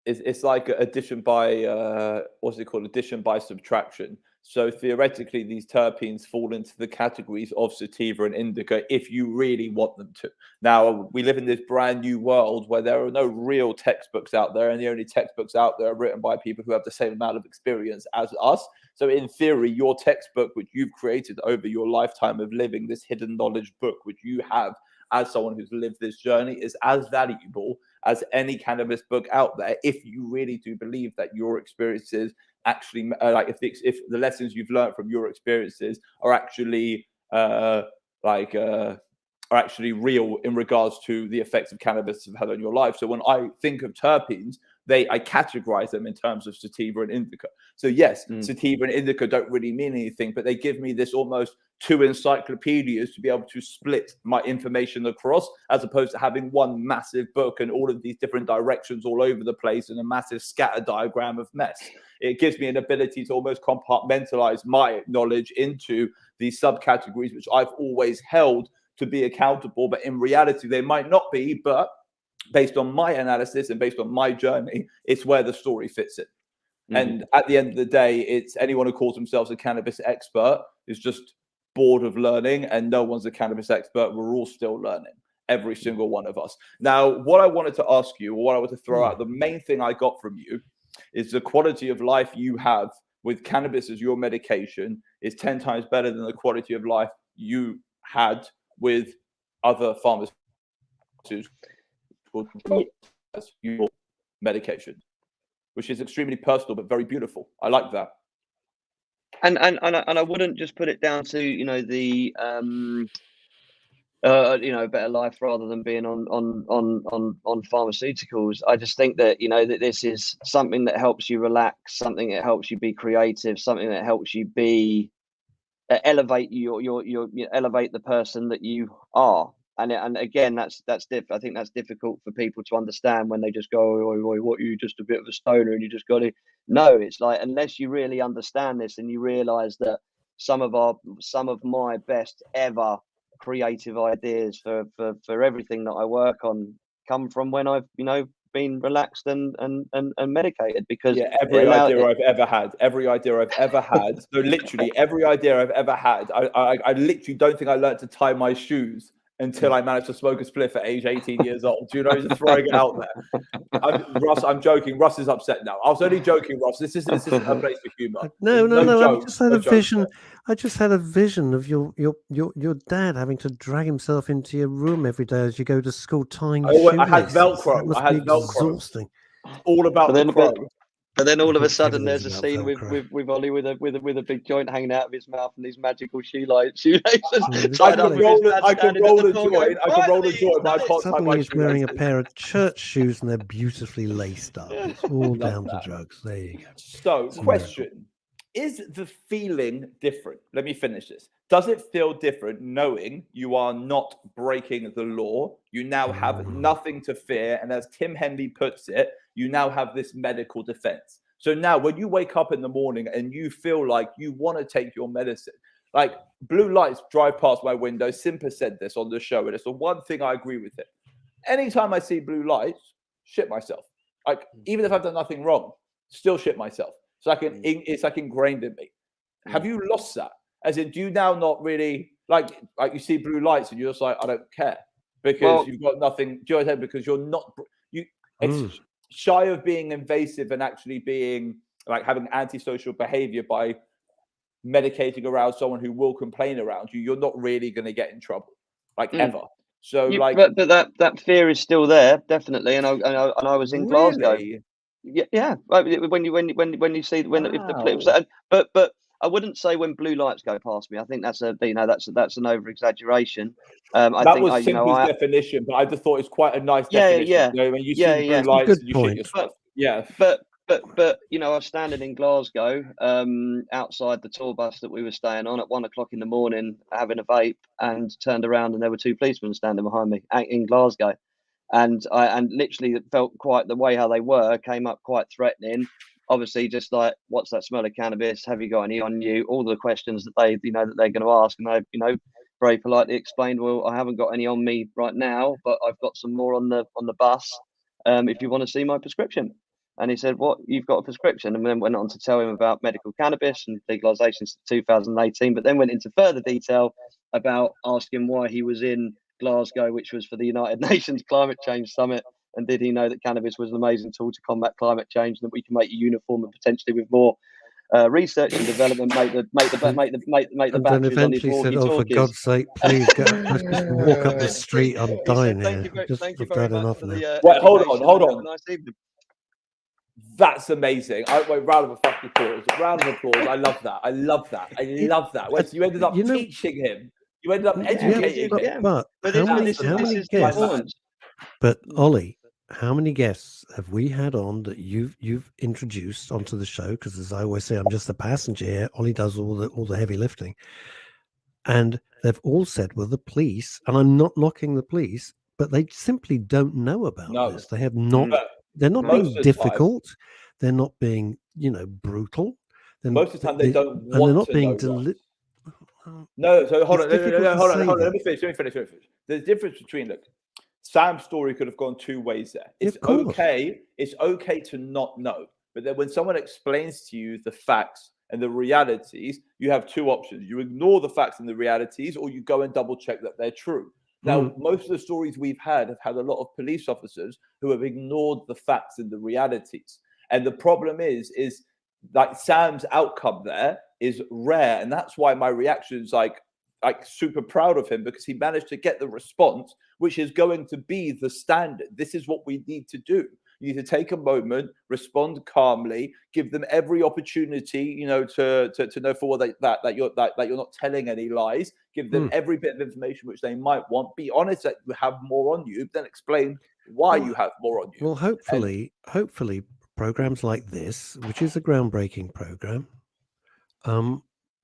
it's like addition by what's it called? Addition by subtraction. So theoretically, these terpenes fall into the categories of sativa and indica if you really want them to. Now, we live in this brand new world where there are no real textbooks out there, and the only textbooks out there are written by people who have the same amount of experience as us. So in theory, your textbook, which you've created over your lifetime of living, this hidden knowledge book, which you have as someone who's lived this journey, is as valuable as any cannabis book out there if you really do believe that your experiences actually like if the lessons you've learned from your experiences are actually are actually real in regards to the effects of cannabis have had on your life. So when I think of terpenes, I categorize them in terms of sativa and indica. So yes, sativa and indica don't really mean anything, but they give me this almost two encyclopedias to be able to split my information across, as opposed to having one massive book and all of these different directions all over the place and a massive scatter diagram of mess. It gives me an ability to almost compartmentalize my knowledge into these subcategories, which I've always held to be accountable, but in reality, they might not be. But based on my analysis and based on my journey, it's where the story fits in. And at the end of the day, it's anyone who calls themselves a cannabis expert is just bored of learning, and no one's a cannabis expert. We're all still learning, every single one of us. Now, what I wanted to ask you, or what I wanted to throw out, the main thing I got from you is the quality of life you have with cannabis as your medication is 10 times better than the quality of life you had with other pharmaceuticals as your medication, which is extremely personal but very beautiful. I like that. And I wouldn't just put it down to the better life rather than being on pharmaceuticals. I just think that that this is something that helps you relax, something that helps you be creative, something that helps you be elevate elevate the person that you are. And again, I think that's difficult for people to understand when they just go, "Oh, what, you just a bit of a stoner and you just got to." No, it's like, unless you really understand this and you realize that some of my best ever creative ideas for everything that I work on come from when I've been relaxed and medicated, because every idea I've ever had, so literally every idea I've ever had, I literally don't think I learned to tie my shoes until I managed to smoke a spliff at age 18 years old. Do you know, just throwing it out there. Russ, I'm joking. Russ is upset now. I was only joking, Russ. This isn't a place for humor. No. Jokes, I just had a vision. there. I just had a vision of your dad having to drag himself into your room every day as you go to school, tying your I had shoelaces. Velcro. That must I had be Velcro. exhausting. All about the crow. And then all of a Everything's sudden, there's a about scene Velcro. with Ollie with a big joint hanging out of his mouth and these magical shoelaces. I can roll a joint. I can roll a joint, but I can't tie Suddenly my he's wearing a shoelaces. pair of church shoes and they're beautifully laced up. It's all down to drugs. There you go. So, question. Is the feeling different? Let me finish this. Does it feel different knowing you are not breaking the law? You now have nothing to fear. And as Tim Henley puts it, you now have this medical defense. So now when you wake up in the morning and you feel like you want to take your medicine, like blue lights drive past my window. Simpa said this on the show, and it's the one thing I agree with him. Anytime I see blue lights, shit myself. Like, even if I've done nothing wrong, still shit myself. So it's like ingrained in me. Have you lost that? As in, do you now not really like you see blue lights and you're just like, I don't care because you've got nothing. Do you know what I'm saying? Because you're not it's shy of being invasive and actually being like having antisocial behavior by medicating around someone who will complain around you. You're not really going to get in trouble, like ever. So but that fear is still there, definitely. And I was in Glasgow. Yeah. When you see if the flips, but I wouldn't say when blue lights go past me. I think that's that's an over exaggeration. That was Simpa's definition, but I just thought it's quite a nice definition. Yeah. You know, when you see blue lights, and you shit yourself. But I was standing in Glasgow, outside the tour bus that we were staying on at 1 o'clock in the morning, having a vape, and turned around and there were two policemen standing behind me in Glasgow. And literally it felt quite the way how they came up quite threatening. Obviously, just like, what's that smell of cannabis? Have you got any on you? All the questions that that they're going to ask, and I very politely explained, well, I haven't got any on me right now, but I've got some more on the bus. If you want to see my prescription. And he said, what, you've got a prescription? And then went on to tell him about medical cannabis and legalization since 2018, but then went into further detail about asking why he was in Glasgow, which was for the United Nations Climate Change Summit, and did he know that cannabis was an amazing tool to combat climate change, and that we can make it uniform and potentially with more research and development make the and batteries then eventually on said, his "Oh, for God's sake, please let's just walk up the street. I'm dying here. Thank you very much for the wait, hold on. Nice evening. That's amazing. Wait, round of applause. Round of applause. I love that. I love that. Wait, so you ended up teaching him. You ended up educating him. But how many guests? But Ollie, how many guests have we had on that you've introduced onto the show? Because as I always say, I'm just a passenger here. Ollie does all the heavy lifting, and they've all said, "Well, the police," and I'm not knocking the police, but they simply don't know about this. They have not. They're not being difficult. They're not being, brutal. Most of the time, they don't want to know. And they're not being No, so hold on. Let me finish. There's a difference between, look, Sam's story could have gone two ways there. It's okay. It's okay to not know. But then when someone explains to you the facts and the realities, you have two options. You ignore the facts and the realities, or you go and double check that they're true. Now, most of the stories we've had have had a lot of police officers who have ignored the facts and the realities. And the problem is like Sam's outcome there is rare. And that's why my reaction is like super proud of him, because he managed to get the response, which is going to be the standard. This is what we need to do. You need to take a moment, respond calmly, give them every opportunity, to know for what that you're not telling any lies. Give them every bit of information which they might want. Be honest that you have more on you, then explain why you have more on you. Well, hopefully, programs like this, which is a groundbreaking program,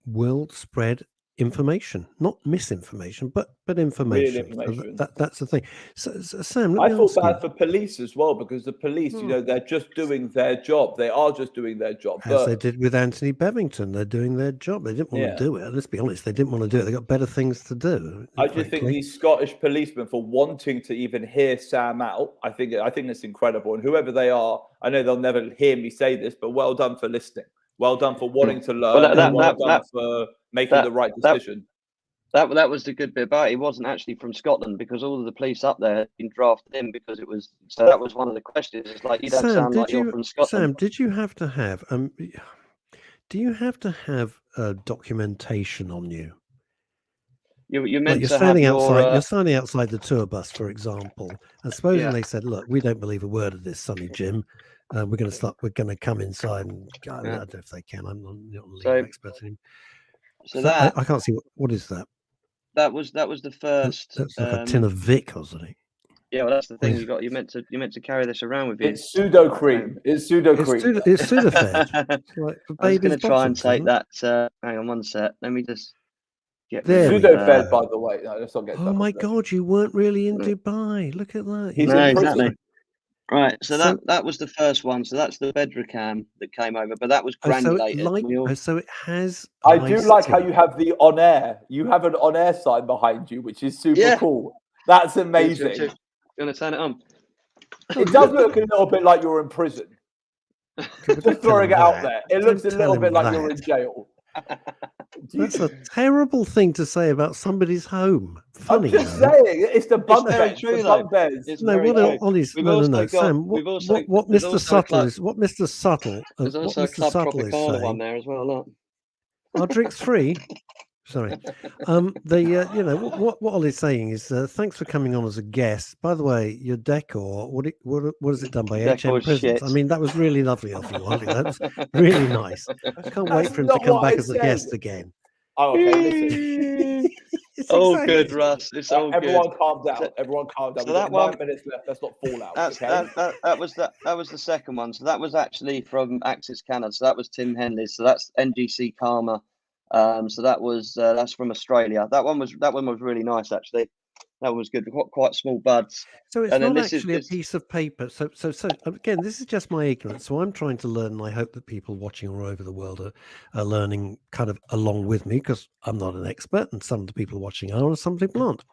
will spread information, not misinformation, but information. Real information. So that's the thing. So Sam, I feel bad for police as well, because the police, they're just doing their job. They are just doing their job. As they did with Anthony Bevington, they're doing their job. They didn't want to do it. Let's be honest, they didn't want to do it. They got better things to do. I just think these Scottish policemen, for wanting to even hear Sam out, I think it's incredible. And whoever they are, I know they'll never hear me say this, but well done for listening. Well done for wanting to learn. Well done for making the right decision. That was the good bit about it. He wasn't actually from Scotland, because all of the police up there had been drafted in, because it was. So that was one of the questions. It's like, you don't sound like you're from Scotland. Sam, did you have to have do you have to have documentation on you? You're Like meant you're to standing have outside. your. You're standing outside the tour bus, for example, and supposing Yeah. they said, "Look, we don't believe a word of this, Sonny Jim. We're going to start. We're going to come inside." And I don't know if they can. I'm not a legal expert anymore. So I can't see what is that. That was the first. That's like a tin of Vic, wasn't it? Yeah, well, that's the thing. You're meant to carry this around with you. It's pseudo cream. It's pseudo cream. It's Sudafed. Like for I was going to try and bottoms, take isn't it? that. Hang on one sec. Let me just get There we Pseudo go. fed, by the way. No, let's not get Oh stuck my on this. God, you weren't really in Dubai. Look at that. He's No, in prison. exactly. Right, so So- that was the first one. So that's the Bedricam that came over, but that was Oh, so granulated. so it has. I do like how icing. you have the on air. You have an on air sign behind you, which is super Yeah. cool. That's amazing. You want to turn it on? It does look a little bit like you're in prison. Just throwing it out there. It looks a little bit like you're in jail. That's a terrible thing to say about somebody's home. Funny. I'm just though. saying, it's the bunk very beds. true, The though. bunk beds. It's No, very what true. Ollie's We've no, also no, got- Sam. we've also- What there's Mr. also a Subtle club- is what Mr. Subtle. There's what also a Mr. Club Subtle is Tropicana one saying. there as well. Look. Our drinks free. Sorry. You know what Ollie's saying is thanks for coming on as a guest. By the way, your decor, what is it done by Decor's HM Prisons? shit. I mean, that was really lovely of you, Ollie. That was really nice. I can't wait for him to not come what back I as a said. guest again. Oh, okay, listen. It's All exactly- good, Russ. It's all Everyone good. calm down. So- Everyone calm down. so We've that got 9 one- minutes left. Let's not fall out. That's Okay? that was the second one. So that was actually from Axis Canada. So that was Tim Henley. So that's NGC Karma. So that's from Australia. That one was really nice, actually. That one was good. Quite small buds. So it's And then not this is- actually a this- piece of paper. So again, this is just my ignorance. So I'm trying to learn, and I hope that people watching all over the world are learning kind of along with me, because I'm not an expert, and some of the people watching are, and some people aren't.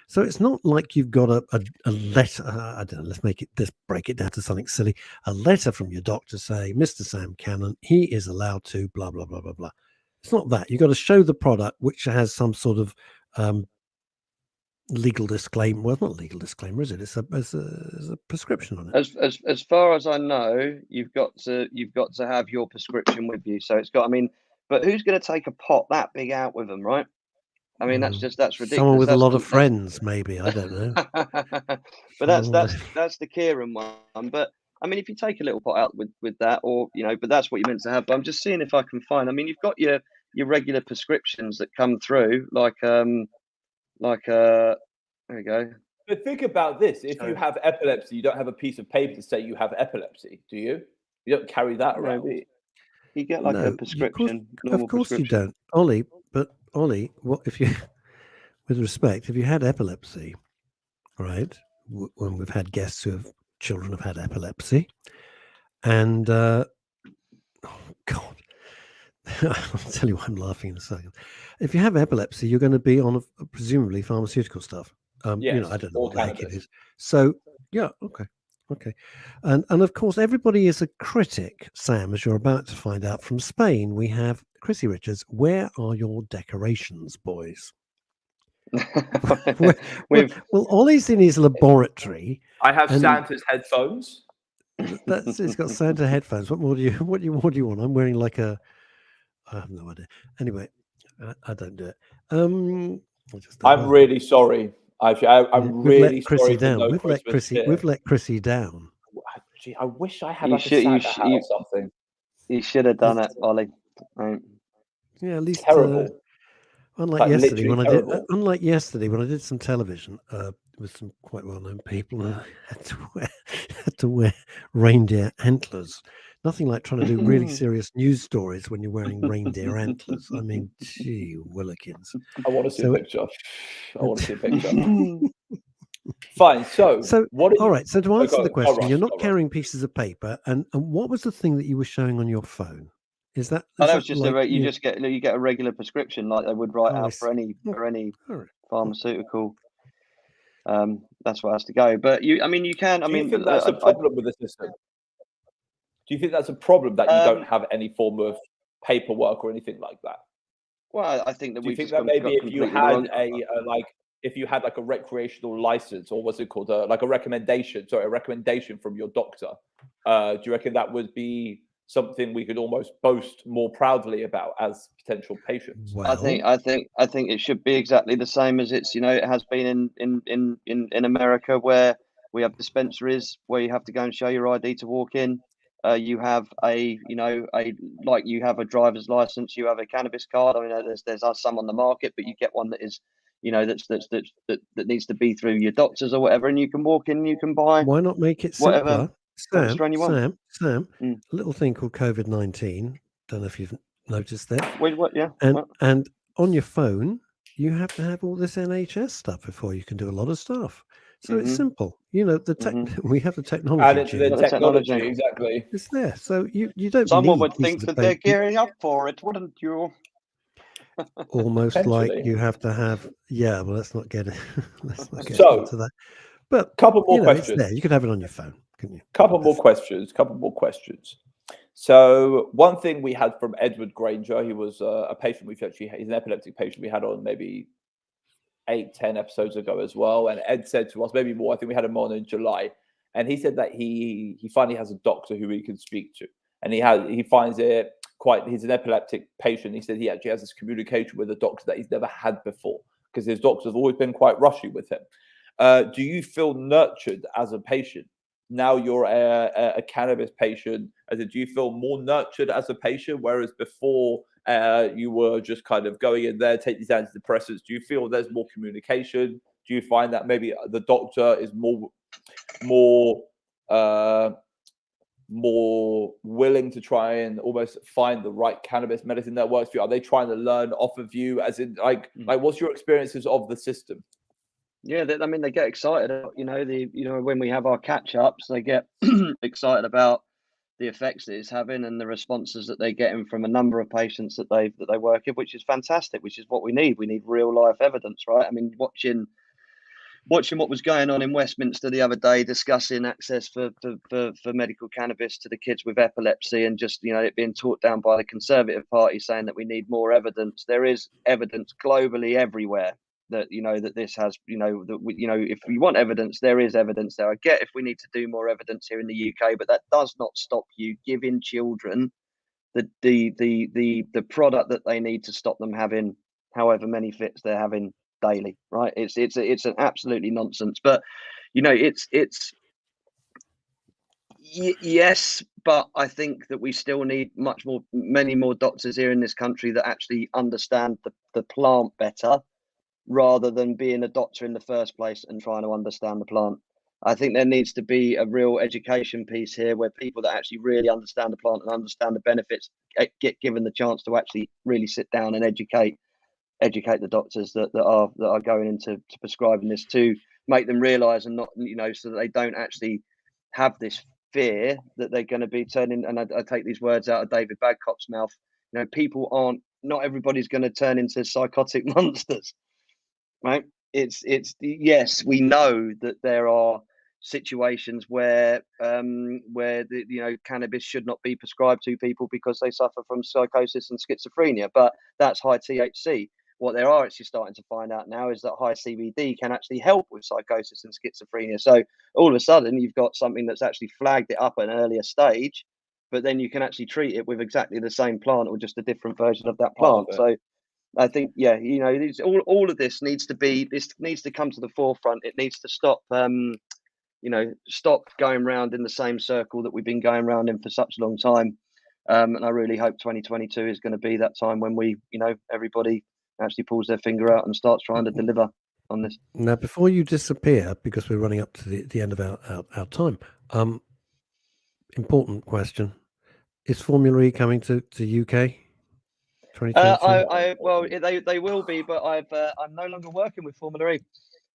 So it's not like you've got a letter. I don't know. Let's break it down to something silly. A letter from your doctor saying, Mr. Sam Cannon, he is allowed to blah blah blah blah blah. It's not that. You've got to show the product, which has some sort of legal disclaimer. Well, not legal disclaimer, is it? It's a prescription on it. As far as I know, you've got to have your prescription with you. So it's got. I mean, but who's going to take a pot that big out with them, right? I mean, that's ridiculous. Someone with a That's lot the- of friends, maybe. I don't know. But that's the Kieran one. But I mean, if you take a little pot out with that, or but that's what you're meant to have. But I'm just seeing if I can find. I mean, you've got your regular prescriptions that come through, like there we go. But think about this. If you have epilepsy, you don't have a piece of paper to say you have epilepsy, do you? You don't carry that around. No, you get like a prescription. Of course you don't, Ollie. But Ollie, what if you, with respect, if you had epilepsy, right? When we've had guests who have children have had epilepsy, and oh God, I'll tell you why I'm laughing in a second. If you have epilepsy, you're going to be on presumably pharmaceutical stuff. Yes, I don't know or what the heck it cannabis. is. So yeah, okay, and of course everybody is a critic, Sam, as you're about to find out. From Spain, we have Chrissy Richards. Where are your decorations, boys? Well, Ollie's in his laboratory. I have And- Santa's headphones. It's got Santa headphones. What more do you want? I'm wearing like I have no idea. Anyway, I don't do it. I'm really sorry. Actually, I'm We've really let Chrissy sorry. down. No We've let Chrissy down. Gee, I wish I had You like should- a you Santa sh- hat you- or something. You should have done it, Ollie. Right. Yeah, at least Terrible. unlike Like, yesterday when literally unlike yesterday when I did some television with some quite well-known people, and I had to wear reindeer antlers. Nothing like trying to do really serious news stories when you're wearing reindeer antlers. I mean, gee willikins. I want to see So- a picture. I want to see a picture. Fine. So what? All right. So to answer go- the go, question, Ross, you're go, not Ross. carrying pieces of paper, and what was the thing that you were showing on your phone? Is that? Oh, is that was just like, you get a regular prescription like they would write Oh, I out for any All right. pharmaceutical. That's what has to go. But you can. Do you think that's a problem with the system? Do you think that's a problem that you don't have any form of paperwork or anything like that? Well, I think that Do you we've think just that maybe got if you completely had wrong. if you had like a recreational license, or what's it called, like a recommendation from your doctor, do you reckon that would be something we could almost boast more proudly about as potential patients? I think it should be exactly the same as it has been in America, where we have dispensaries where you have to go and show your ID to walk in. You have you have a driver's license, you have a cannabis card. I mean, there's some on the market, but you get one that is, that needs to be through your doctors or whatever, and you can walk in, you can buy Why not make it whatever simpler? strain you want. Sam, Mm. a little thing called COVID-19. Don't know if you've noticed that. What? Yeah. And on your phone, you have to have all this NHS stuff before you can do a lot of stuff. So it's simple. We have the technology. And it's the technology, exactly. It's there. So you don't Someone need would think that they're gearing up for it, wouldn't you? Almost like you have to have. Yeah, well, let's not get it. Let's not get into that. But couple more questions. It's there. You could have it on your phone, couldn't you? Couple more questions. So one thing we had from Edward Granger, he was a patient he's an epileptic patient we had on maybe 8-10 episodes ago as well. And Ed said to us, maybe more, I think we had him on in July, and he said that he finally has a doctor who he can speak to, and he finds it he's an epileptic patient. He said he actually has this communication with a doctor that he's never had before, because his doctors have always been quite rushy with him. Do you feel nurtured as a patient? Now you're a cannabis patient. Do you feel more nurtured as a patient, whereas before you were just kind of going in there, take these antidepressants? Do you feel there's more communication? Do you find that maybe the doctor is more willing to try and almost find the right cannabis medicine that works for you? Are they trying to learn off of you? As in, like what's your experiences of the system? Yeah, they get excited. When we have our catch ups, they get excited about the effects that it's having and the responses that they're getting from a number of patients that they work with, which is fantastic. Which is what we need. We need real life evidence, right? I mean, watching what was going on in Westminster the other day, discussing access for medical cannabis to the kids with epilepsy, and just it being talked down by the Conservative Party, saying that we need more evidence. There is evidence globally everywhere that that this has if you want evidence, there is evidence there. I get if we need to do more evidence here in the UK, but that does not stop you giving children the product that they need to stop them having however many fits they're having daily, right? It's an absolutely nonsense. But yes, but I think that we still need many more doctors here in this country that actually understand the plant better, rather than being a doctor in the first place and trying to understand the plant. I think there needs to be a real education piece here, where people that actually really understand the plant and understand the benefits get given the chance to actually really sit down and educate the doctors that are going into prescribing this, to make them realize, and not so that they don't actually have this fear that they're going to be turning. And I take these words out of David Badcock's mouth. Not everybody's going to turn into psychotic monsters, right? Yes, we know that there are situations where cannabis should not be prescribed to people because they suffer from psychosis and schizophrenia, but that's high THC. What they are actually starting to find out now is that high CBD can actually help with psychosis and schizophrenia. So all of a sudden you've got something that's actually flagged it up at an earlier stage, but then you can actually treat it with exactly the same plant or just a different version of that plant. So I think, all of this needs to come to the forefront. It needs to stop, stop going round in the same circle that we've been going round in for such a long time. And I really hope 2022 is going to be that time when we, everybody actually pulls their finger out and starts trying to deliver on this. Now, before you disappear, because we're running up to the end of our time, important question: is Formula E coming to UK? 2022? They will be, but I'm no longer working with Formula E.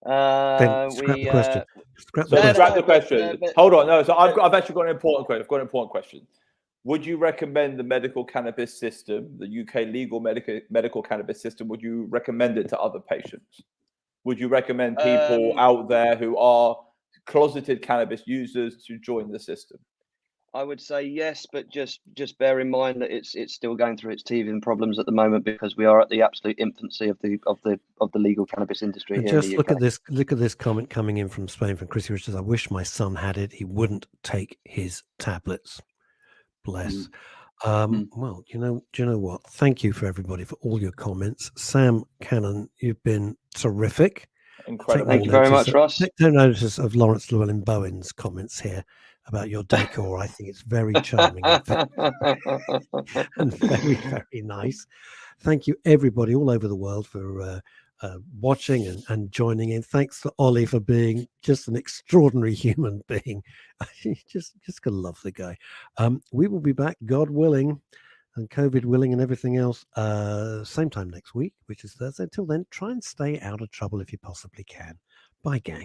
Then scrap the question. Scrap the question. Hold on, no. So I've actually got an important question. I've got an important question. Would you recommend the medical cannabis system, the UK legal medical cannabis system? Would you recommend it to other patients? Would you recommend people out there who are closeted cannabis users to join the system? I would say yes, but just bear in mind that it's still going through its teething problems at the moment, because we are at the absolute infancy of the legal cannabis industry And here in just the look UK. at this comment coming in from Spain from Chrissy Richards. I wish my son had it. He wouldn't take his tablets. Bless. Well, do you know what? Thank you for everybody for all your comments. Sam Cannon, you've been terrific. Incredible. Thank you very much, Ross. Take no notice of Lawrence Llewellyn Bowen's comments here about your decor. I think it's very charming and very, very nice. Thank you, everybody all over the world, for watching and joining in. Thanks to Ollie for being just an extraordinary human being. just gonna love the guy. We will be back, God willing, and COVID willing, and everything else, same time next week, which is Thursday. Until then, try and stay out of trouble if you possibly can. Bye, gang.